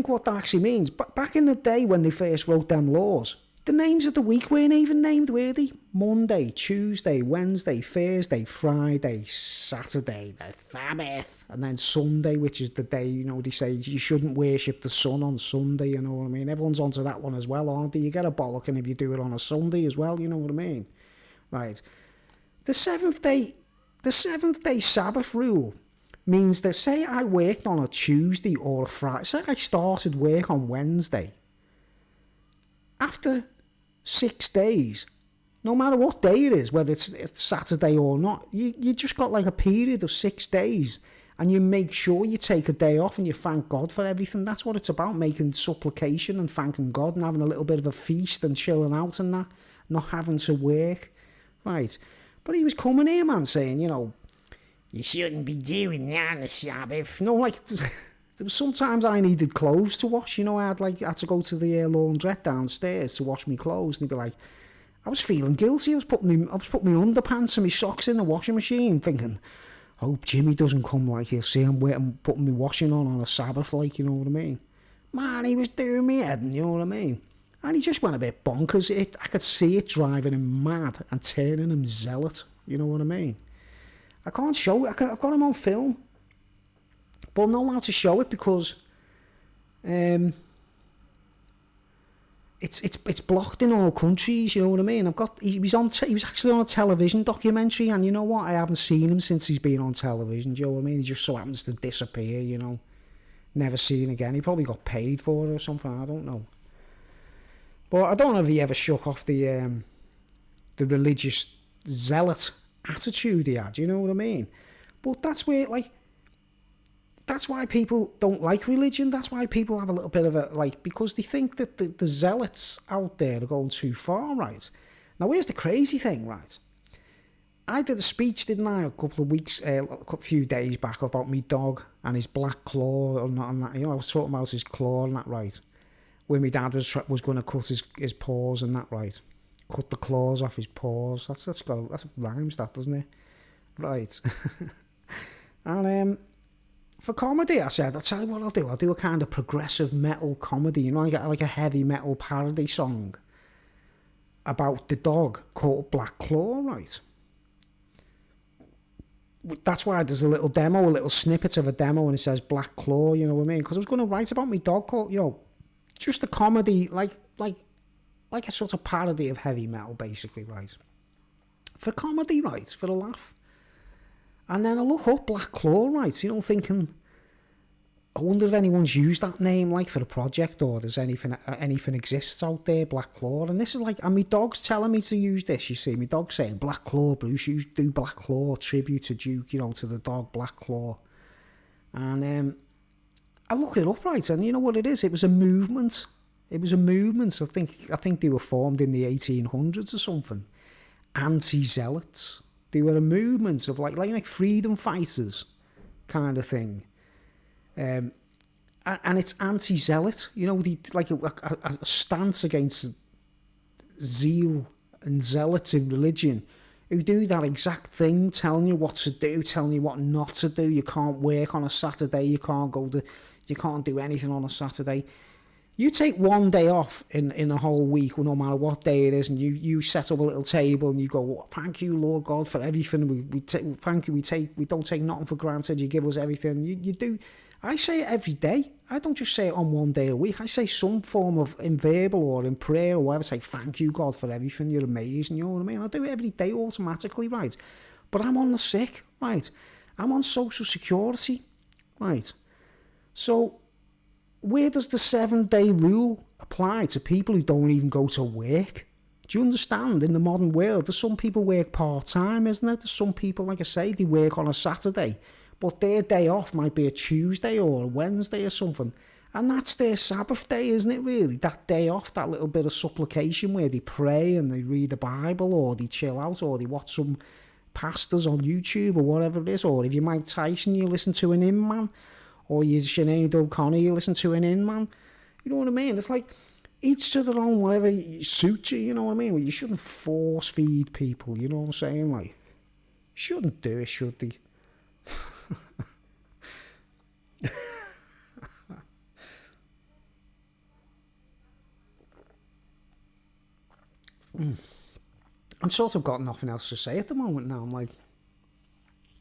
what that actually means, back in the day when they first wrote them laws, the names of the week weren't even named, were they? Monday, Tuesday, Wednesday, Thursday, Friday, Saturday, the Sabbath, and then Sunday, which is the day, you know, they say you shouldn't worship the sun on Sunday, you know what I mean? Everyone's onto that one as well, aren't they? You get a bollocking if you do it on a Sunday as well, you know what I mean? Right. The seventh day Sabbath rule means that, say I worked on a Tuesday or a Friday, say I started work on Wednesday, after 6 days, no matter what day it is, whether it's Saturday or not, you just got like a period of 6 days and you make sure you take a day off and you thank God for everything. That's what it's about, making supplication and thanking God and having a little bit of a feast and chilling out and that, not having to work. Right. But he was coming here, man, saying, you know, you shouldn't be doing that on the Sabbath. No, like... Sometimes I needed clothes to wash, you know. I had to go to the laundrette downstairs to wash my clothes, and he'd be like, I was feeling guilty. I was putting my underpants and my socks in the washing machine, thinking, hope Jimmy doesn't come, like he'll see I'm putting my washing on a Sabbath, like, you know what I mean. Man, he was doing me head, you know what I mean. And he just went a bit bonkers. I could see it driving him mad and turning him zealot, you know what I mean. I can't show it. I've got him on film. But I'm not allowed to show it because it's blocked in all countries, you know what I mean? He was actually on a television documentary, and you know what? I haven't seen him since he's been on television, do you know what I mean? He just so happens to disappear, you know. Never seen again. He probably got paid for it or something, I don't know. But I don't know if he ever shook off the religious zealot attitude he had, you know what I mean? But that's where, like... That's why people don't like religion. That's why people have a little bit of because they think that the zealots out there are going too far, right? Now, here's the crazy thing, right? I did a speech, didn't I, a few days back about me dog and his black claw and that. You know, I was talking about his claw and that, right? Where my dad was going to cut his paws and that, right? Cut the claws off his paws. That rhymes, that, doesn't it? Right. And for comedy, I said, I'll tell you what I'll do. I'll do a kind of progressive metal comedy, you know, like a heavy metal parody song about the dog called Black Claw, right? That's why there's a little snippet of a demo, and it says Black Claw, you know what I mean? Because I was going to write about my dog called, you know, just a comedy, like a sort of parody of heavy metal, basically, right? For comedy, right? For a laugh. And then I look up Black Claw, right? You know, thinking, I wonder if anyone's used that name, like, for a project, or there's anything exists out there, Black Claw. And this is like, and my dog's telling me to use this, you see. My dog's saying, Black Claw, Bruce, you do Black Claw, tribute to Duke, you know, to the dog, Black Claw. And I look it up, right, and you know what it is? It was a movement. It was a movement. I think they were formed in the 1800s or something. Anti-Zealots. They were a movement of like freedom fighters kind of thing. And it's anti-zealot, you know, like a stance against zeal and zealots in religion who do that exact thing, telling you what to do, telling you what not to do. You can't work on a Saturday, you can't do anything on a Saturday. You take one day off in a whole week, no matter what day it is, and you set up a little table and you go, thank you, Lord God, for everything. Thank you. We don't take nothing for granted. You give us everything. You do. I say it every day. I don't just say it on one day a week. I say some form of in verbal or in prayer or whatever. Say thank you, God, for everything. You're amazing. You know what I mean? I do it every day automatically, right? But I'm on the sick, right? I'm on social security, right? So where does the 7-day rule apply to people who don't even go to work? Do you understand? In the modern world, there's some people work part-time, isn't there? There's some people, like I say, they work on a Saturday, but their day off might be a Tuesday or a Wednesday or something. And that's their Sabbath day, isn't it, really? That day off, that little bit of supplication where they pray and they read the Bible, or they chill out, or they watch some pastors on YouTube or whatever it is. Or if you're Mike Tyson, you listen to an in man. Or you're Sinead O'Connor, you listen to an in man. You know what I mean? It's like, each to their own, whatever suits you, you know what I mean? Well, you shouldn't force feed people, you know what I'm saying? Like, shouldn't do it, should they? I'm sort of got nothing else to say at the moment now. I'm like,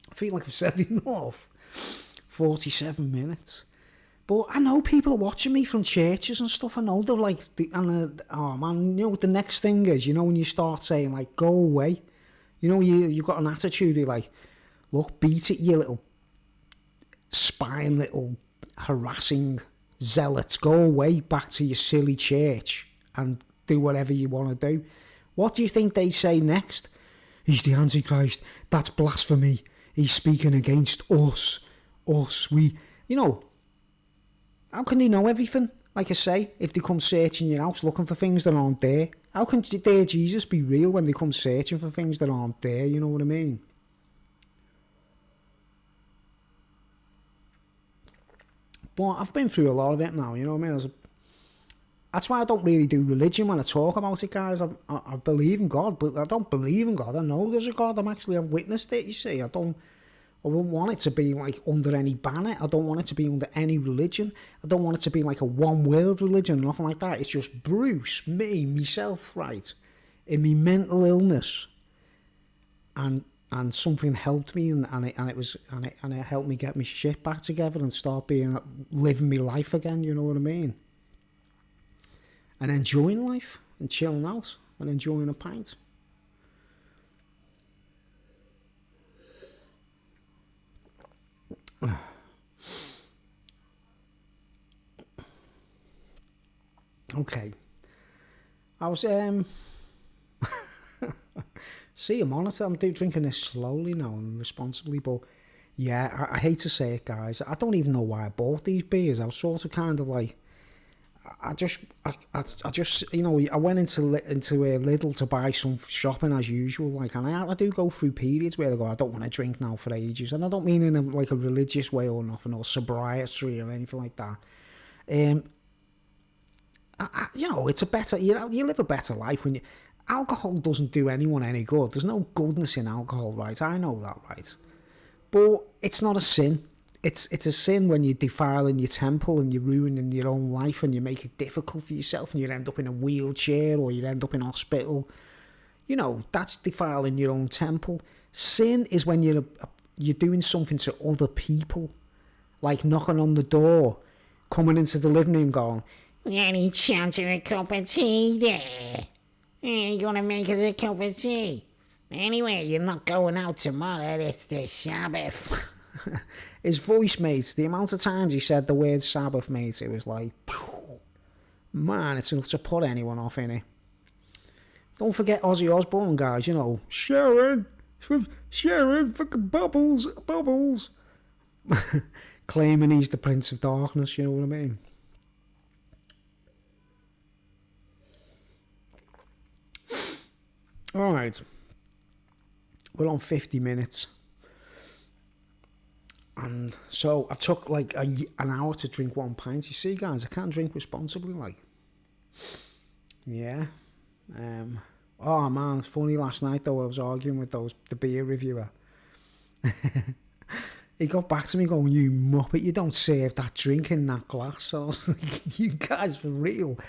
I feel like I've said enough. 47 minutes. But I know people are watching me from churches and stuff. I know they're like, oh man, you know what the next thing is? You know, when you start saying, like, go away. You know, you've got an attitude of like, look, beat it, you little spine, little harassing zealots. Go away back to your silly church and do whatever you want to do. What do you think they say next? He's the Antichrist. That's blasphemy. He's speaking against us. You know, how can they know everything? Like I say, if they come searching your house looking for things that aren't there, how can their Jesus be real when they come searching for things that aren't there? You know what I mean? But I've been through a lot of it now, you know what I mean? That's why I don't really do religion when I talk about it, guys. I believe in God, but I don't believe in God. I know there's a God. I've witnessed it, you see. I don't want it to be like under any banner. I don't want it to be under any religion. I don't want it to be like a one world religion or nothing like that. It's just Bruce, me, myself, right, in my mental illness, and something helped me, and it helped me get my shit back together and start living my life again. You know what I mean? And enjoying life and chilling out and enjoying a pint. Okay. I was see, I'm honest, I'm drinking this slowly now and responsibly, but yeah, I hate to say it, guys. I don't even know why I bought these beers. I was sort of kind of like, I just, you know, I went into Lidl to buy some shopping as usual, like, and I do go through periods where I go, I don't want to drink now for ages, and I don't mean in a religious way or nothing, or sobriety or anything like that. You know, it's a better, you know, you live a better life when alcohol doesn't do anyone any good. There's no goodness in alcohol, right? I know that, right? But it's not a sin. It's a sin when you're defiling your temple and you're ruining your own life and you make it difficult for yourself and you end up in a wheelchair or you end up in hospital. You know, that's defiling your own temple. Sin is when you're doing something to other people, like knocking on the door, coming into the living room going, Any chance of a cup of tea there? You gonna make us a cup of tea? Anyway, you're not going out tomorrow, it's the Sabbath. His voice, mate, the amount of times he said the word Sabbath, mate, it was like, man, it's enough to put anyone off, innit? Don't forget Ozzy Osbourne, guys, you know. Sharon, fucking bubbles. Claiming he's the Prince of Darkness, you know what I mean? Alright. We're on 50 minutes. And so I took like an hour to drink 1 pint. You see, guys, I can't drink responsibly, like. Yeah. Oh man, it's funny, last night though I was arguing with the beer reviewer. He got back to me going, "You muppet, you don't serve that drink in that glass." So I was like, you guys, for real.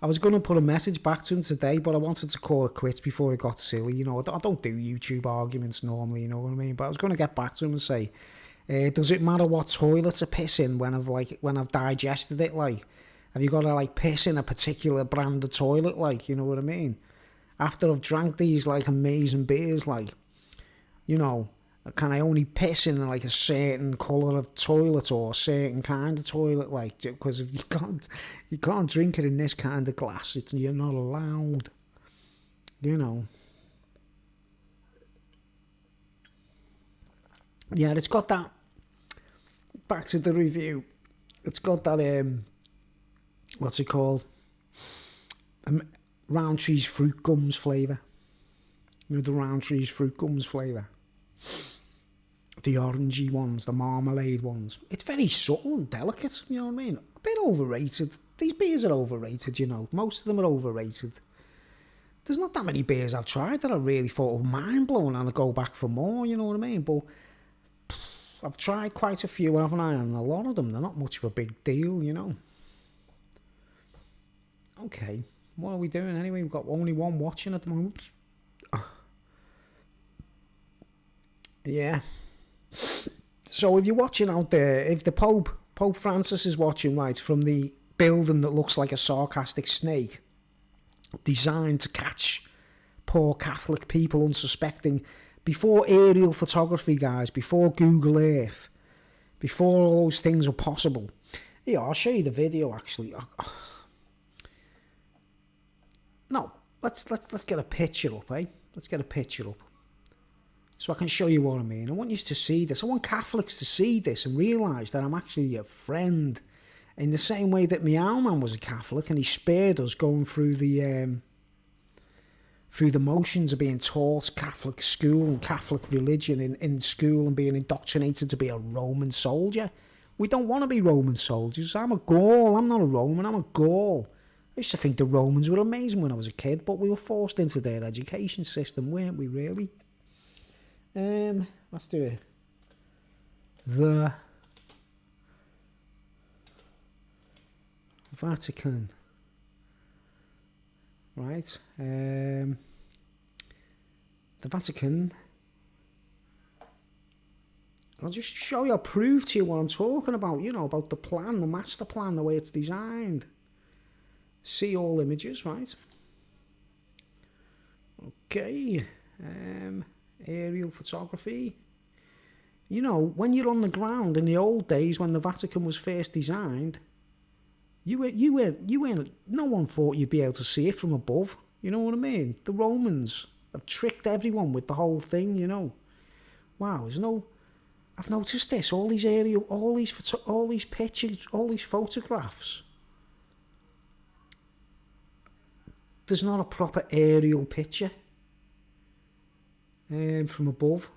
I was going to put a message back to him today, but I wanted to call it quits before it got silly. You know, I don't do YouTube arguments normally, you know what I mean? But I was going to get back to him and say, does it matter what toilet I piss in when I've digested it? Like, have you got to like piss in a particular brand of toilet? Like, you know what I mean? After I've drank these like amazing beers, like, you know, can I only piss in like a certain colour of toilet or a certain kind of toilet? Like, because if you can't drink it in this kind of glass, you're not allowed. You know. Yeah, it's got that. Back to the review. It's got that what's it called? Roundtree's fruit gums flavour. You know, the Roundtree's fruit gums flavour. The orangey ones, the marmalade ones. It's very subtle and delicate, you know what I mean? A bit overrated. These beers are overrated, you know. Most of them are overrated. There's not that many beers I've tried that I really thought were mind-blowing and I go back for more, you know what I mean? But I've tried quite a few, haven't I? And a lot of them, they're not much of a big deal, you know. Okay, what are we doing anyway? We've got only one watching at the moment. Yeah. So if you're watching out there, if the Pope Francis is watching, right, from the building that looks like a sarcastic snake, designed to catch poor Catholic people unsuspecting, before aerial photography, guys, before Google Earth, before all those things were possible. Yeah, I'll show you the video, actually. No, let's get a picture up, eh? Let's get a picture up. So I can show you what I mean. I want you to see this. I want Catholics to see this and realise that I'm actually a friend. In the same way that Meow Man was a Catholic and he spared us going through the motions of being taught Catholic school and Catholic religion in school and being indoctrinated to be a Roman soldier. We don't want to be Roman soldiers. I'm a Gaul. I'm not a Roman. I'm a Gaul. I used to think the Romans were amazing when I was a kid, but we were forced into their education system, weren't we, really? Let's do it. The Vatican. Right. The Vatican. I'll just show you, I'll prove to you what I'm talking about, you know, about the plan, the master plan, the way it's designed. See all images, right? Okay. Aerial photography. You know, when you're on the ground in the old days when the Vatican was first designed, you weren't, no one thought you'd be able to see it from above. You know what I mean? The Romans have tricked everyone with the whole thing, you know. Wow, I've noticed this, all these pictures, all these photographs. There's not a proper aerial picture. From above.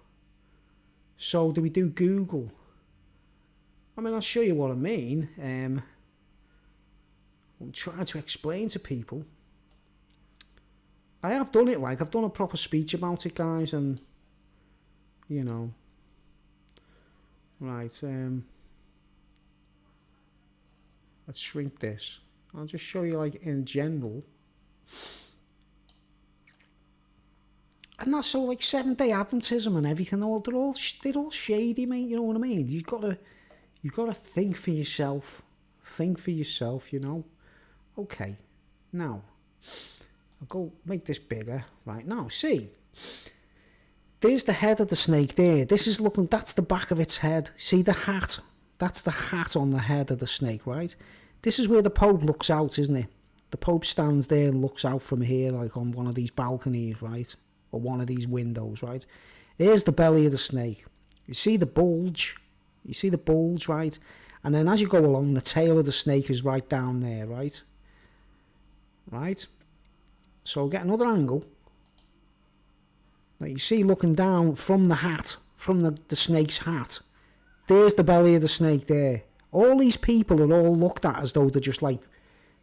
So do we do Google? I mean, I'll show you what I mean. I'm trying to explain to people. I have done it, like, I've done a proper speech about it, guys, and, you know. Right, let's shrink this. I'll just show you, like, in general. And that's so, like, Seventh-day Adventism and everything. They're all shady, mate. You know what I mean? You've got to think for yourself. Think for yourself. You know, Okay, now, I'll go make this bigger. Right, now, see. There's the head of the snake there. This is looking, that's the back of its head. See the hat? That's the hat on the head of the snake, right? This is where the Pope looks out, isn't it? The Pope stands there and looks out from here, like on one of these balconies, right? Or one of these windows, right? Here's the belly of the snake. You see the bulge? You see the bulge, right? And then as you go along, the tail of the snake is right down there, right? Right? So get another angle. Now you see looking down from the hat, from the snake's hat. There's the belly of the snake there. All these people are all looked at as though they're just like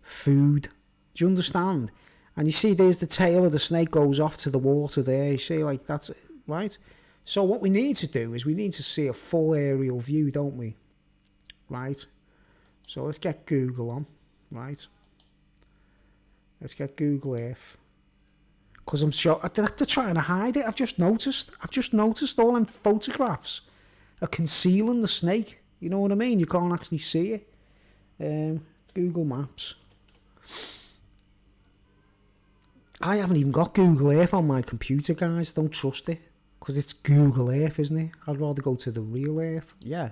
food. Do you understand? And you see there's the tail of the snake goes off to the water there. You see, like, that's it, right? So what we need to do is we need to see a full aerial view, don't we? Right? So let's get Google on, right? Let's get Google Earth. Because I'm sure they're trying to hide it. I've just noticed all them photographs are concealing the snake. You know what I mean? You can't actually see it. Google Maps. I haven't even got Google Earth on my computer, guys. Don't trust it. Because it's Google Earth, isn't it? I'd rather go to the real Earth. Yeah.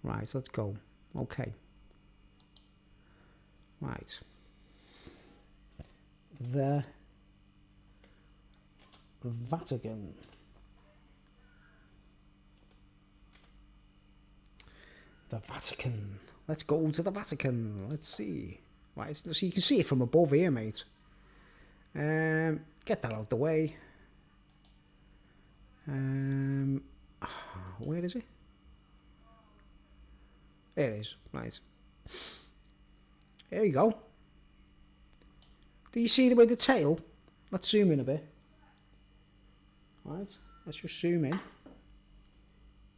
Right, let's go. Okay. Right. The Vatican. The Vatican. Let's go to the Vatican. Let's see. Right, so you can see it from above here, mate. Get that out the way. Where is it? There it is. Right. There you go. Do you see the way the tail? Let's zoom in a bit. Right. Let's just zoom in. So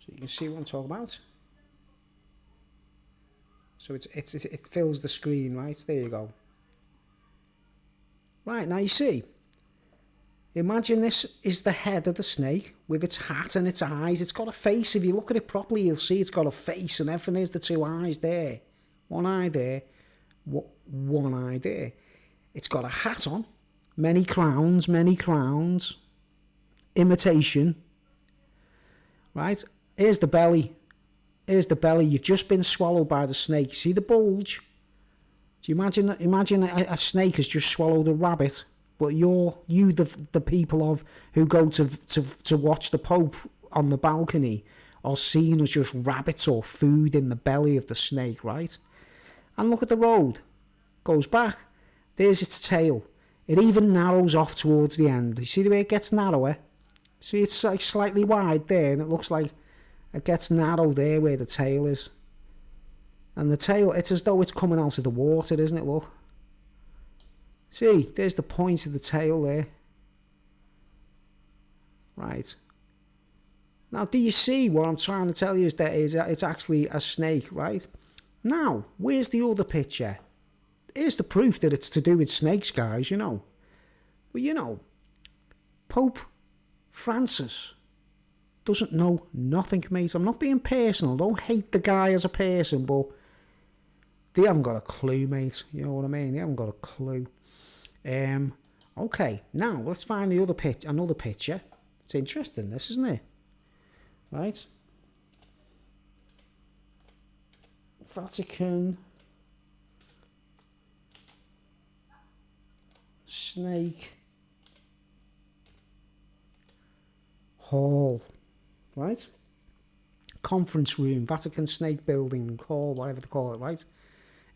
you can see what I'm talking about. So it fills the screen, right? There you go. Right, now you see. Imagine this is the head of the snake with its hat and its eyes. It's got a face. If you look at it properly, you'll see it's got a face and everything. There's the two eyes there. One eye there. One eye there. It's got a hat on. Many crowns. Imitation. Right? Here's the belly. Here's the belly. You've just been swallowed by the snake. See the bulge? Do you imagine a snake has just swallowed a rabbit? But the people who go to watch the Pope on the balcony are seen as just rabbits or food in the belly of the snake, right? And look at the road. Goes back. There's its tail. It even narrows off towards the end. You see the way it gets narrower? See, it's like slightly wide there, and it looks like it gets narrow there where the tail is. And the tail, it's as though it's coming out of the water, isn't it? Look. See, there's the point of the tail there. Right. Now, do you see what I'm trying to tell you is that it's actually a snake, right? Now, where's the other picture? Here's the proof that it's to do with snakes, guys, you know. Well, you know, Pope Francis doesn't know nothing, mate. I'm not being personal. Don't hate the guy as a person, but they haven't got a clue, mate. You know what I mean? They haven't got a clue. Okay, now let's find another picture. It's interesting, this, isn't it? Right? Vatican. Snake. Hall. Right? Conference room, Vatican Snake Building, Hall, whatever they call it, right?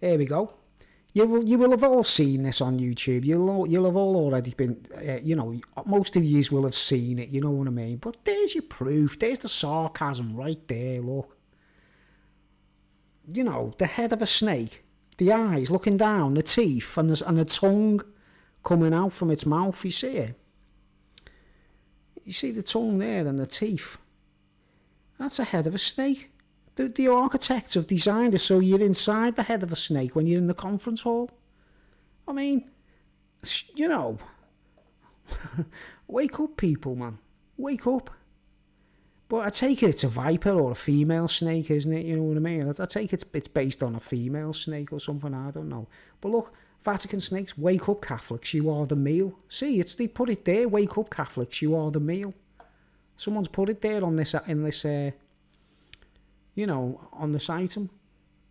Here we go. You will have all seen this on YouTube. You'll have all already been, you know, most of you will have seen it, you know what I mean? But there's your proof. There's the sarcasm right there, look. You know, the head of a snake, the eyes looking down, the teeth, and the tongue coming out from its mouth. You see it? You see the tongue there and the teeth. That's the head of a snake. The architects have designed it so you're inside the head of a snake when you're in the conference hall. I mean, you know, wake up, people, man. Wake up. But I take it it's a viper or a female snake, isn't it? You know what I mean? I take it it's based on a female snake or something, I don't know. But look, Vatican snakes, wake up Catholics, you are the meal. See, they put it there, wake up Catholics, you are the meal. Someone's put it there on this, you know, on this item.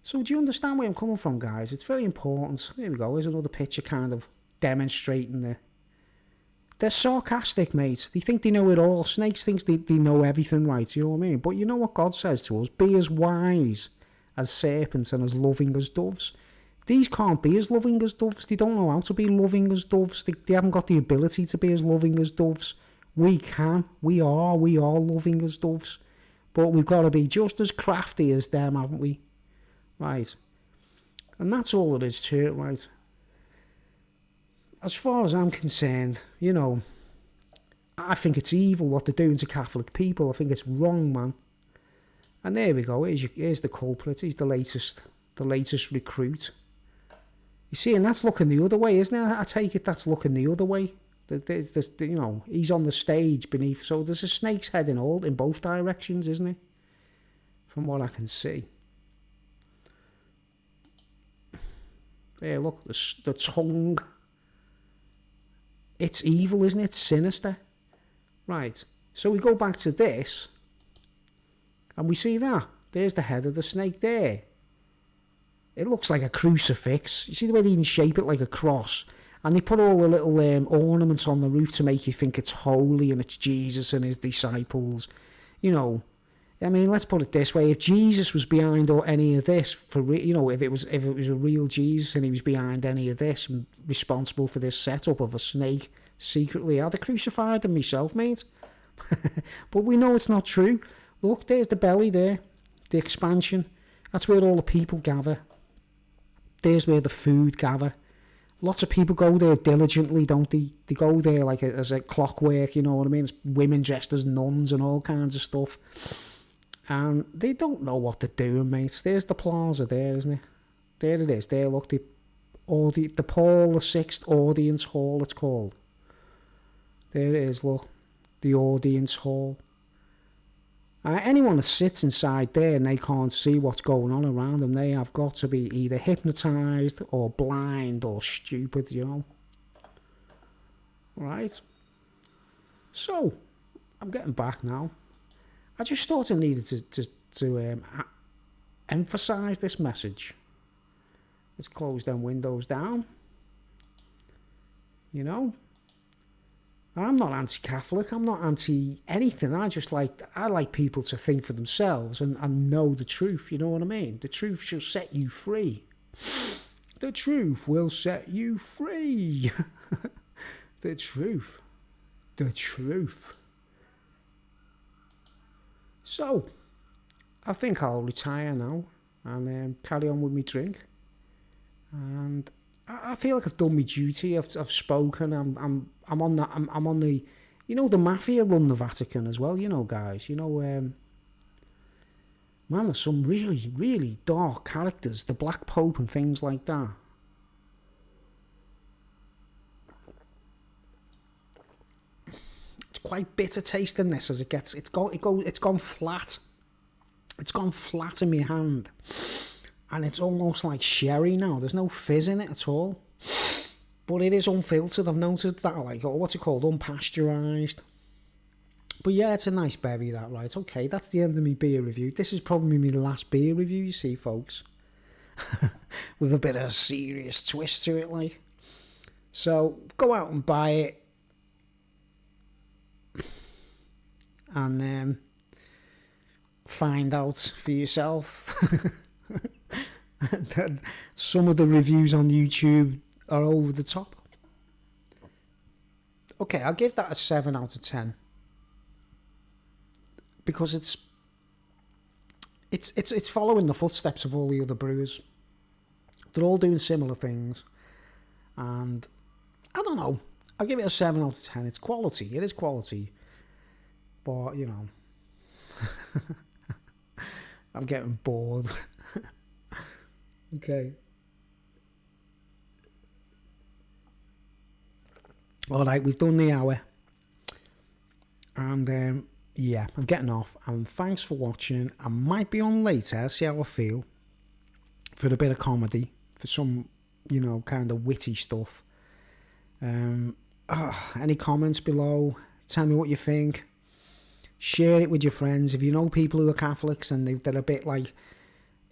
So do you understand where I'm coming from, guys? It's very important. There we go, here's another picture kind of demonstrating they're sarcastic, mate. They think they know it all. Snakes think they know everything, right? You know what I mean? But you know what God says to us? Be as wise as serpents and as loving as doves. These can't be as loving as doves. They don't know how to be loving as doves. They haven't got the ability to be as loving as doves. We can. We are loving as doves. But we've got to be just as crafty as them, haven't we? Right. And that's all it is to it, right? As far as I'm concerned, you know, I think it's evil what they're doing to Catholic people. I think it's wrong, man. And there we go. Here's the culprit. He's the latest recruit. You see, and that's looking the other way, isn't it? I take it that's looking the other way. There's, you know, he's on the stage beneath. So there's a snake's head in both directions, isn't it? From what I can see. There, look, the tongue. It's evil, isn't it? It's sinister. Right. So we go back to this. And we see that. There's the head of the snake there. It looks like a crucifix. You see the way they even shape it like a cross? And they put all the little ornaments on the roof to make you think it's holy and it's Jesus and his disciples. You know, I mean, let's put it this way. If Jesus was behind or any of this, you know, if it was a real Jesus and he was behind any of this and responsible for this setup of a snake secretly, I'd have crucified him myself, mate. But we know it's not true. Look, there's the belly there, the expansion. That's where all the people gather. There's where the food gather. Lots of people go there diligently, don't they? They go there like as a clockwork, you know what I mean? It's women dressed as nuns and all kinds of stuff. And they don't know what they're doing, mate. There's the plaza there, isn't it? There it is. There, look, the Paul VI Audience Hall, it's called. There it is, look. The Audience Hall. Anyone that sits inside there and they can't see what's going on around them, they have got to be either hypnotised or blind or stupid, you know. Right? So, I'm getting back now. I just thought I needed to emphasise this message. Let's close them windows down. You know? I'm not anti-Catholic, I'm not anti-anything, I like people to think for themselves and know the truth, you know what I mean? The truth shall set you free. The truth will set you free. The truth. The truth. So, I think I'll retire now and carry on with my drink. And I feel like I've done my duty. I've spoken. I'm on that. I'm on the. You know, the mafia run the Vatican as well. You know, guys. You know, man, there's some really, really dark characters. The Black Pope and things like that. It's quite bitter tasting this as it gets. It's gone flat. It's gone flat in my hand. And it's almost like sherry now. There's no fizz in it at all. But it is unfiltered. I've noticed that. Like, what's it called? Unpasteurised. But yeah, it's a nice berry, that, right? Okay, that's the end of my beer review. This is probably my last beer review, you see, folks. With a bit of a serious twist to it, like. So, go out and buy it. And find out for yourself. Some of the reviews on YouTube are over the top. Okay, I'll give that a 7 out of 10 because it's following the footsteps of all the other brewers. They're all doing similar things, and I don't know. I'll give it a 7 out of 10. It's quality. It is quality, but you know, I'm getting bored. Okay. All right, we've done the hour. And yeah, I'm getting off. And thanks for watching. I might be on later, see how I feel. For a bit of comedy. For some, you know, kind of witty stuff. Any comments below? Tell me what you think. Share it with your friends. If you know people who are Catholics and they're a bit like...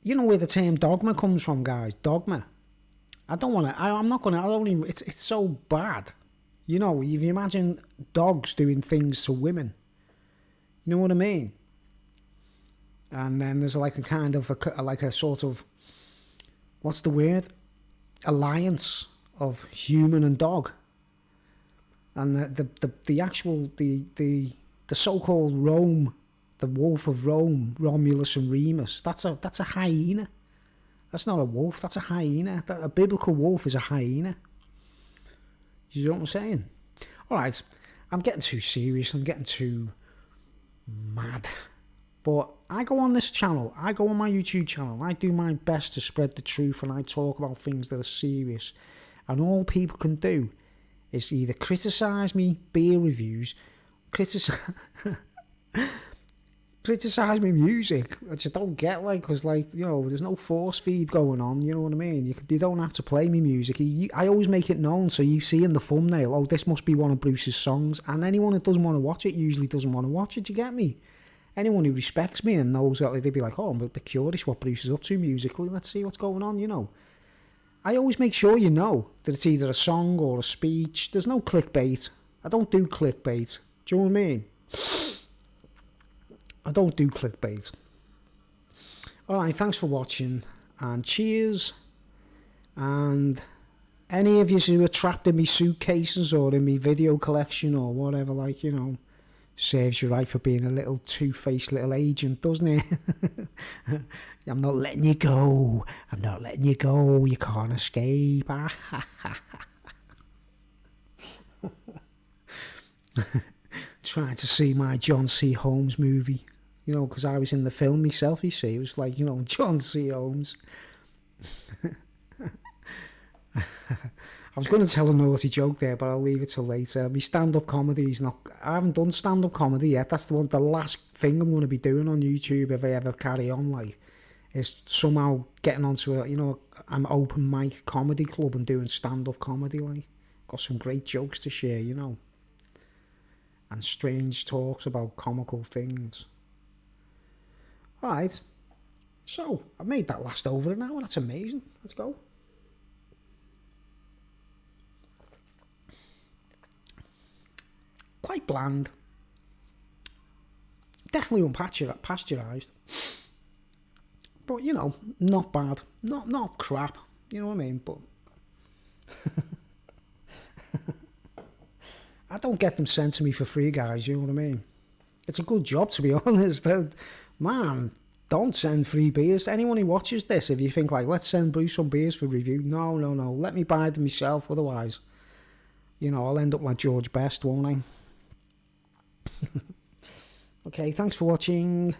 You know where the term dogma comes from, guys? Dogma. I don't want to... I'm not going to... I don't even... It's so bad. You know, if you imagine dogs doing things to women. You know what I mean? And then there's like a kind of... like a sort of... What's the word? Alliance of human and dog. And the actual... The so-called Rome... The wolf of Rome, Romulus and Remus. That's a hyena. That's not a wolf. That's a hyena. A biblical wolf is a hyena. You know what I'm saying? All right. I'm getting too serious. I'm getting too mad. But I go on this channel. I go on my YouTube channel. I do my best to spread the truth, and I talk about things that are serious. And all people can do is either criticise me, beer reviews, criticise me music, which I don't get, like, because, like, you know, there's no force feed going on, you know what I mean? You don't have to play me music. I always make it known, so you see in the thumbnail, oh, this must be one of Bruce's songs, and anyone that doesn't want to watch it usually doesn't want to watch it, you get me? Anyone who respects me and knows that, they'd be like, oh, I'm a bit curious what Bruce is up to musically, let's see what's going on, you know? I always make sure you know that it's either a song or a speech. There's no clickbait. I don't do clickbait. Do you know what I mean? I don't do clickbait. Alright, thanks for watching, and cheers. And any of you who are trapped in me suitcases or in me video collection or whatever, like, you know, serves you right for being a little two-faced little agent, doesn't it? I'm not letting you go. I'm not letting you go. You can't escape. Trying to see my John C. Holmes movie. You know, because I was in the film myself, you see. It was like, you know, John C. Holmes. I was going to tell a naughty joke there, but I'll leave it till later. My stand-up comedy is not... I haven't done stand-up comedy yet. That's the last thing I'm going to be doing on YouTube if I ever carry on, like, is somehow getting onto a, you know, an open mic comedy club and doing stand-up comedy, like. Got some great jokes to share, you know. And strange talks about comical things. Alright, so I've made that last over an hour. That's amazing. Let's go. Quite bland. Definitely unpasteurised. But, you know, not bad. Not crap. You know what I mean? But I don't get them sent to me for free, guys. You know what I mean? It's a good job, to be honest. Man, don't send free beers. Anyone who watches this, if you think, like, let's send Bruce some beers for review. No. Let me buy them myself. Otherwise, you know, I'll end up like George Best, won't I? Okay, thanks for watching.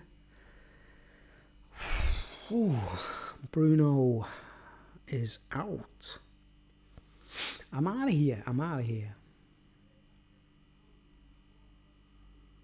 Ooh, Bruno is out. I'm out of here.